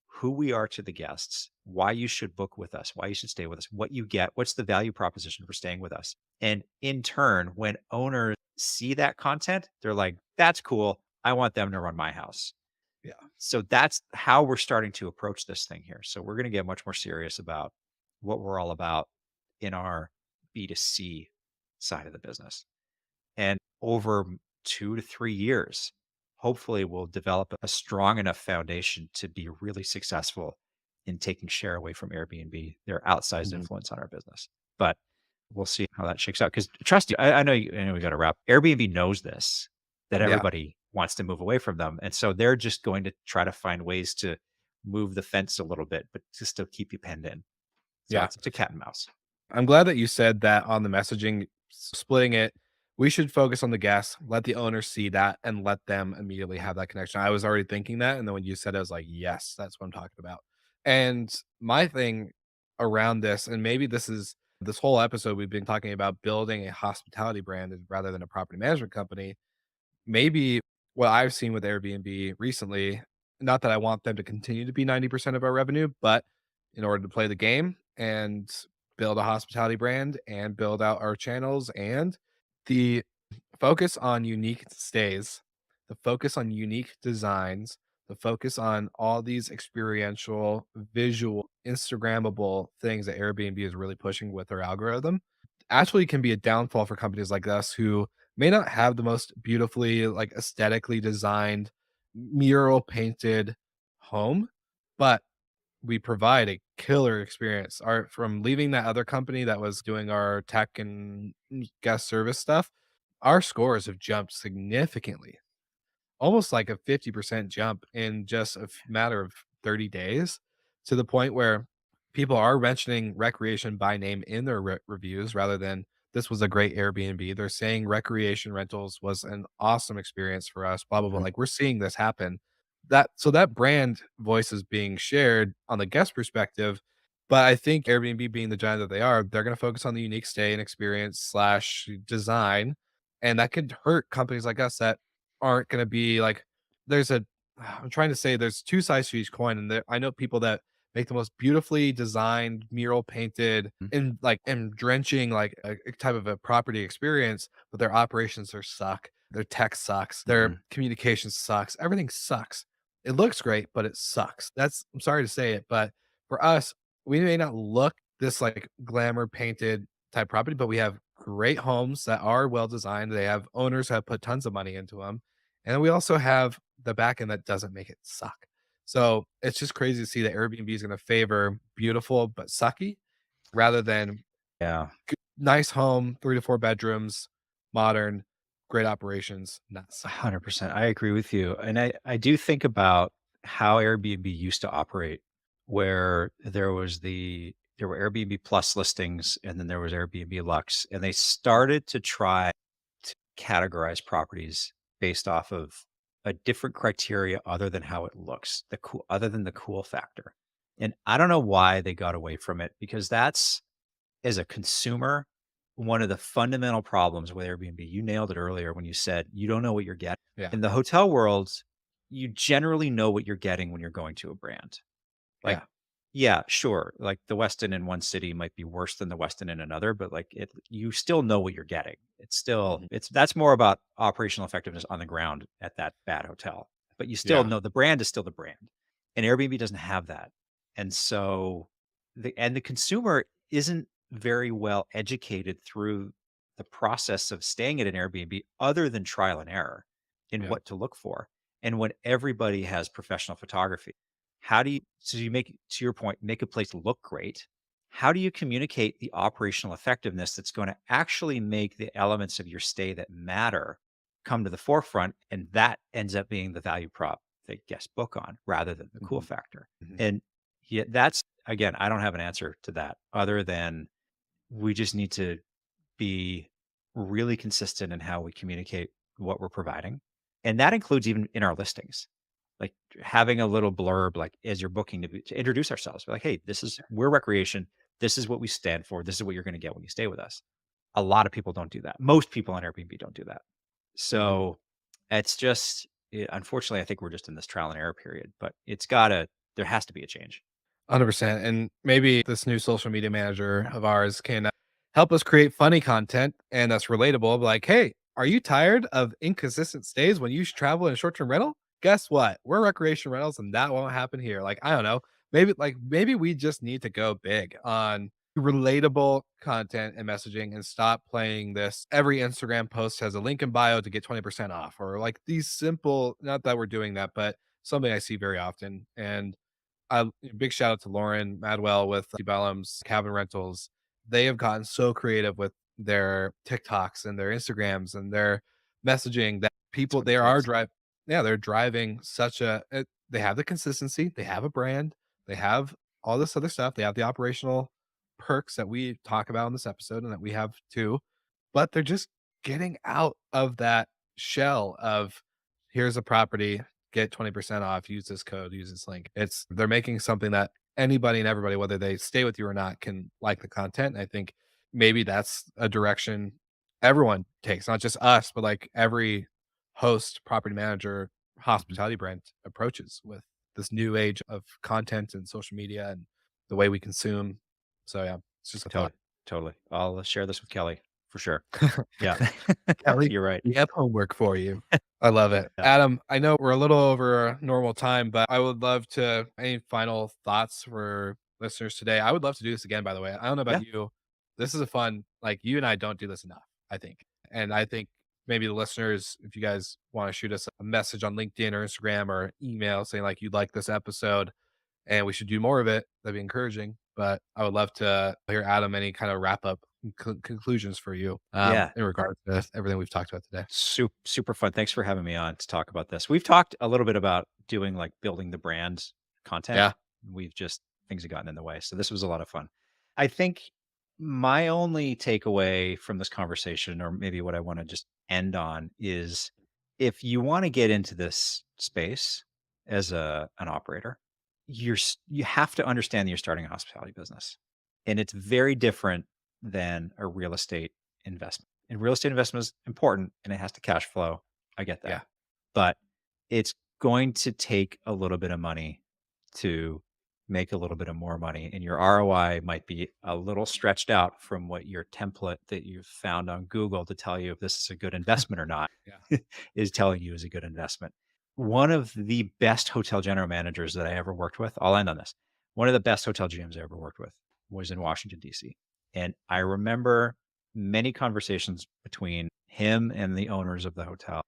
A: who we are to the guests, why you should book with us, why you should stay with us, what you get, what's the value proposition for staying with us. And in turn, when owners see that content, they're like, that's cool. I want them to run my house.
B: Yeah.
A: So that's how we're starting to approach this thing here. So we're going to get much more serious about what we're all about in our B2C side of the business. And over 2 to 3 years, hopefully we'll develop a strong enough foundation to be really successful in taking share away from Airbnb, their outsized
B: Mhm.
A: influence on our business. But we'll see how that shakes out. Because trust you, I know we got to wrap. Airbnb knows this, that
B: Yeah.
A: everybody wants to move away from them. And so they're just going to try to find ways to move the fence a little bit, but to still keep you penned in. So
B: Yeah.
A: it's a cat and mouse.
B: I'm glad that you said that on the messaging, splitting it. We should focus on the guests, let the owner see that, and let them immediately have that connection. I was already thinking that. And then when you said it, I was like, yes, that's what I'm talking about. And my thing around this, and maybe this whole episode, we've been talking about building a hospitality brand rather than a property management company. Maybe what I've seen with Airbnb recently, not that I want them to continue to be 90% of our revenue, but in order to play the game and build a hospitality brand and build out our channels and the focus on unique stays, the focus on unique designs, the focus on all these experiential, visual, Instagrammable things that Airbnb is really pushing with their algorithm actually can be a downfall for companies like us who may not have the most beautifully, like aesthetically designed, mural painted home, but we provide a killer experience. Our from leaving that other company that was doing our tech and guest service stuff, our scores have jumped significantly, almost like a 50% jump in just matter of 30 days, to the point where people are mentioning recreation by name in their reviews rather than this was a great Airbnb. They're saying recreation rentals was an awesome experience for us, blah, blah, blah.
A: Mhm.
B: Like we're seeing this happen. That brand voice is being shared on the guest perspective. But I think Airbnb being the giant that they are, they're going to focus on the unique stay and experience slash design. And that could hurt companies like us that aren't gonna be like there's a I'm trying to say there's 2 sides to each coin, and I know people that make the most beautifully designed, mural painted,
A: Mhm.
B: and, like, and drenching, like, a type of a property experience, but their operations are suck, their tech sucks, their
A: Mhm.
B: communication sucks, everything sucks. It looks great, but it sucks. I'm sorry to say it, but for us, we may not look this, like, glamour painted type property, but we have great homes that are well designed. They have owners who have put tons of money into them. And we also have the back end that doesn't make it suck. So it's just crazy to see that Airbnb is going to favor beautiful but sucky rather than
A: Yeah.
B: nice home, 3 to 4 bedrooms, modern, great operations, not sucky.
A: 100%. I agree with you. And I do think about how Airbnb used to operate, where there were Airbnb Plus listings and then there was Airbnb Lux. And they started to try to categorize properties based off of a different criteria other than how it looks, other than the cool factor. And I don't know why they got away from it because that's as a consumer, one of the fundamental problems with Airbnb, you nailed it earlier when you said you don't know what you're getting.
B: Yeah.
A: In the hotel world, you generally know what you're getting when you're going to a brand. Like,
B: Yeah.
A: yeah, sure. Like the Westin in one city might be worse than the Westin in another, but like you still know what you're getting.
B: Mhm.
A: That's more about operational effectiveness on the ground at that bad hotel. But you still
B: Yeah.
A: know the brand is still the brand. And Airbnb doesn't have that. And so the consumer isn't very well educated through the process of staying at an Airbnb other than trial and error in
B: Yeah.
A: what to look for. And when everybody has professional photography, so you make, to your point, make a place look great. How do you communicate the operational effectiveness that's going to actually make the elements of your stay that matter come to the forefront? And that ends up being the value prop that guests book on rather than the cool
B: Mhm.
A: factor.
B: Mhm.
A: And yeah, that's again, I don't have an answer to that other than we just need to be really consistent in how we communicate what we're providing. And that includes even in our listings, like having a little blurb, like as you're booking to introduce ourselves. We're like, hey, we're recreation. This is what we stand for. This is what you're going to get when you stay with us. A lot of people don't do that. Most people on Airbnb don't do that.
B: Mhm.
A: So it's just, unfortunately, I think we're just in this trial and error period, but there has to be a change.
B: 100%. And maybe this new social media manager of ours can help us create funny content and that's relatable. Like, hey, Are you tired of inconsistent stays when you travel in a short-term rental? Guess what? We're Recreation Rentals, and that won't happen here. Like, I don't know. Maybe we just need to go big on relatable content and messaging and stop playing this. Every Instagram post has a link in bio to get 20% off, or like these simple, not that we're doing that, but something I see very often. And big shout out to Lauren Madwell with Bellum's Cabin Rentals. They have gotten so creative with their TikToks and their Instagrams and their messaging that
A: That's
B: people
A: what
B: they
A: it
B: are
A: takes.
B: drive yeah, they're driving such they have the consistency, they have a brand, they have all this other stuff, they have the operational perks that we talk about in this episode and that we have too, but they're just getting out of that shell of here's a property, get 20% off, use this code, use this link. They're making something that anybody and everybody, whether they stay with you or not, can like the content. I think maybe that's a direction everyone takes, not just us, but like every host, property manager, hospitality brand approaches with this new age of content and social media and the way we consume. So yeah, it's just a
A: Totally.
B: thought.
A: Totally. I'll share this with Kelly for sure. Yeah.
B: Kelly,
A: You're right.
B: we have homework for you. I love it.
A: Yeah.
B: Adam, I know we're a little over normal time, but I would love to any final thoughts for listeners today. I would love to do this again, by the way. I don't know
A: Yeah.
B: about you. This is a fun, like you and I don't do this enough, I think. And I think maybe the listeners, if you guys want to shoot us a message on LinkedIn or Instagram or email saying like you'd like this episode and we should do more of it, that'd be encouraging. But I would love to hear Adam any kind of wrap up conclusions for you
A: Yeah.
B: in regards to everything we've talked about today.
A: Super fun. Thanks for having me on to talk about this. We've talked a little bit about doing like building the brand content.
B: Yeah.
A: Things have gotten in the way. So this was a lot of fun. I think my only takeaway from this conversation, or maybe what I want to just end on, is if you want to get into this space as an operator, you have to understand that you're starting a hospitality business, and it's very different than a real estate investment. And real estate investment is important, and it has to cash flow. I get that,
B: Yeah.
A: but it's going to take a little bit of money to make a little bit of more money, and your ROI might be a little stretched out from what your template that you've found on Google to tell you if this is a good investment or not
B: Yeah.
A: is telling you is a good investment. One of the best hotel general managers that I ever worked with, I'll end on this. One of the best hotel GMs I ever worked with was in Washington, D.C. And I remember many conversations between him and the owners of the hotel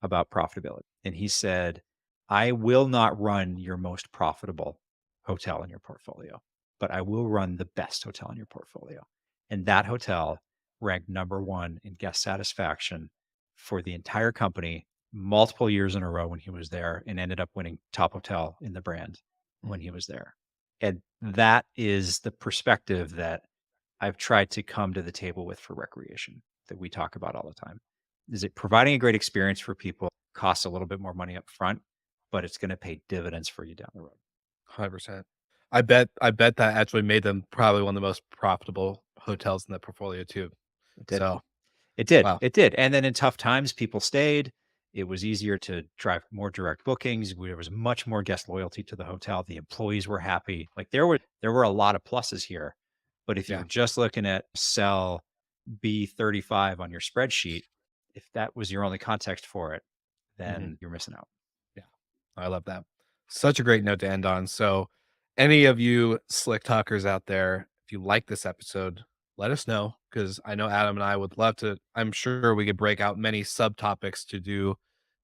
A: about profitability. And he said, I will not run your most profitable hotel in your portfolio, but I will run the best hotel in your portfolio. And that hotel ranked number one in guest satisfaction for the entire company multiple years in a row when he was there, and ended up winning top hotel in the brand when he was there. And that is the perspective that I've tried to come to the table with for recreation that we talk about all the time. Is it providing a great experience for people costs a little bit more money up front, but it's going to pay dividends for you down the road.
B: 100%. I bet that actually made them probably one of the most profitable hotels in the portfolio too.
A: It did.
B: So
A: It did.
B: wow.
A: It did. And then in tough times, people stayed. It was easier to drive more direct bookings. There was much more guest loyalty to the hotel. The employees were happy. Like there were a lot of pluses here. But if you
B: Yeah.
A: were just looking at cell B35 on your spreadsheet, if that was your only context for it, then you're missing out.
B: I love that. Such a great note to end on. So, any of you slick talkers out there, if you like this episode, let us know because I know Adam and I would love to. I'm sure we could break out many subtopics to do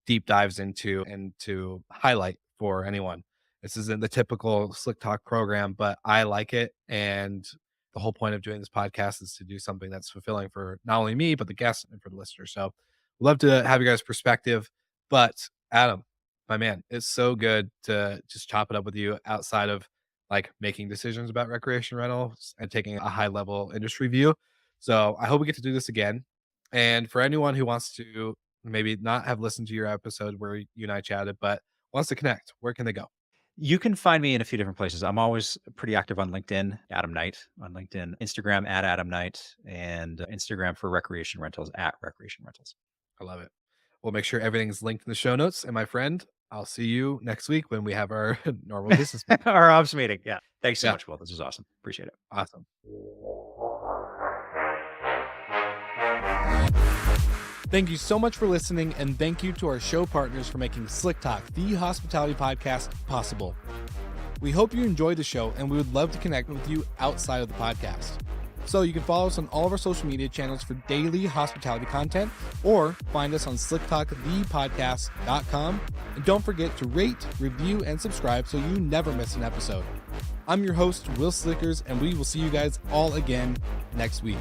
B: deep dives into and to highlight for anyone. This isn't the typical slick talk program, but I like it. And the whole point of doing this podcast is to do something that's fulfilling for not only me, but the guests and for the listeners. So, love to have you guys' perspective. But, Adam, my man, it's so good to just chop it up with you outside of like making decisions about recreation rentals and taking a high level industry view. So I hope we get to do this again. And for anyone who wants to maybe not have listened to your episode where you and I chatted, but wants to connect, where can they go?
A: You can find me in a few different places. I'm always pretty active on LinkedIn, Adam Knight on LinkedIn, Instagram at Adam Knight, and Instagram for recreation rentals at recreation rentals.
B: I love it. We'll make sure everything's linked in the show notes. And my friend, I'll see you next week when we have our normal business meeting.
A: Our ops meeting. Yeah. Thanks so
B: Yeah.
A: much, Will. This was awesome. Appreciate it.
B: Awesome. Thank you so much for listening, and thank you to our show partners for making Slick Talk, the hospitality podcast, possible. We hope you enjoyed the show, and we would love to connect with you outside of the podcast. So you can follow us on all of our social media channels for daily hospitality content, or find us on slicktalkthepodcast.com. And don't forget to rate, review, and subscribe so you never miss an episode. I'm your host, Will Slickers, and we will see you guys all again next week.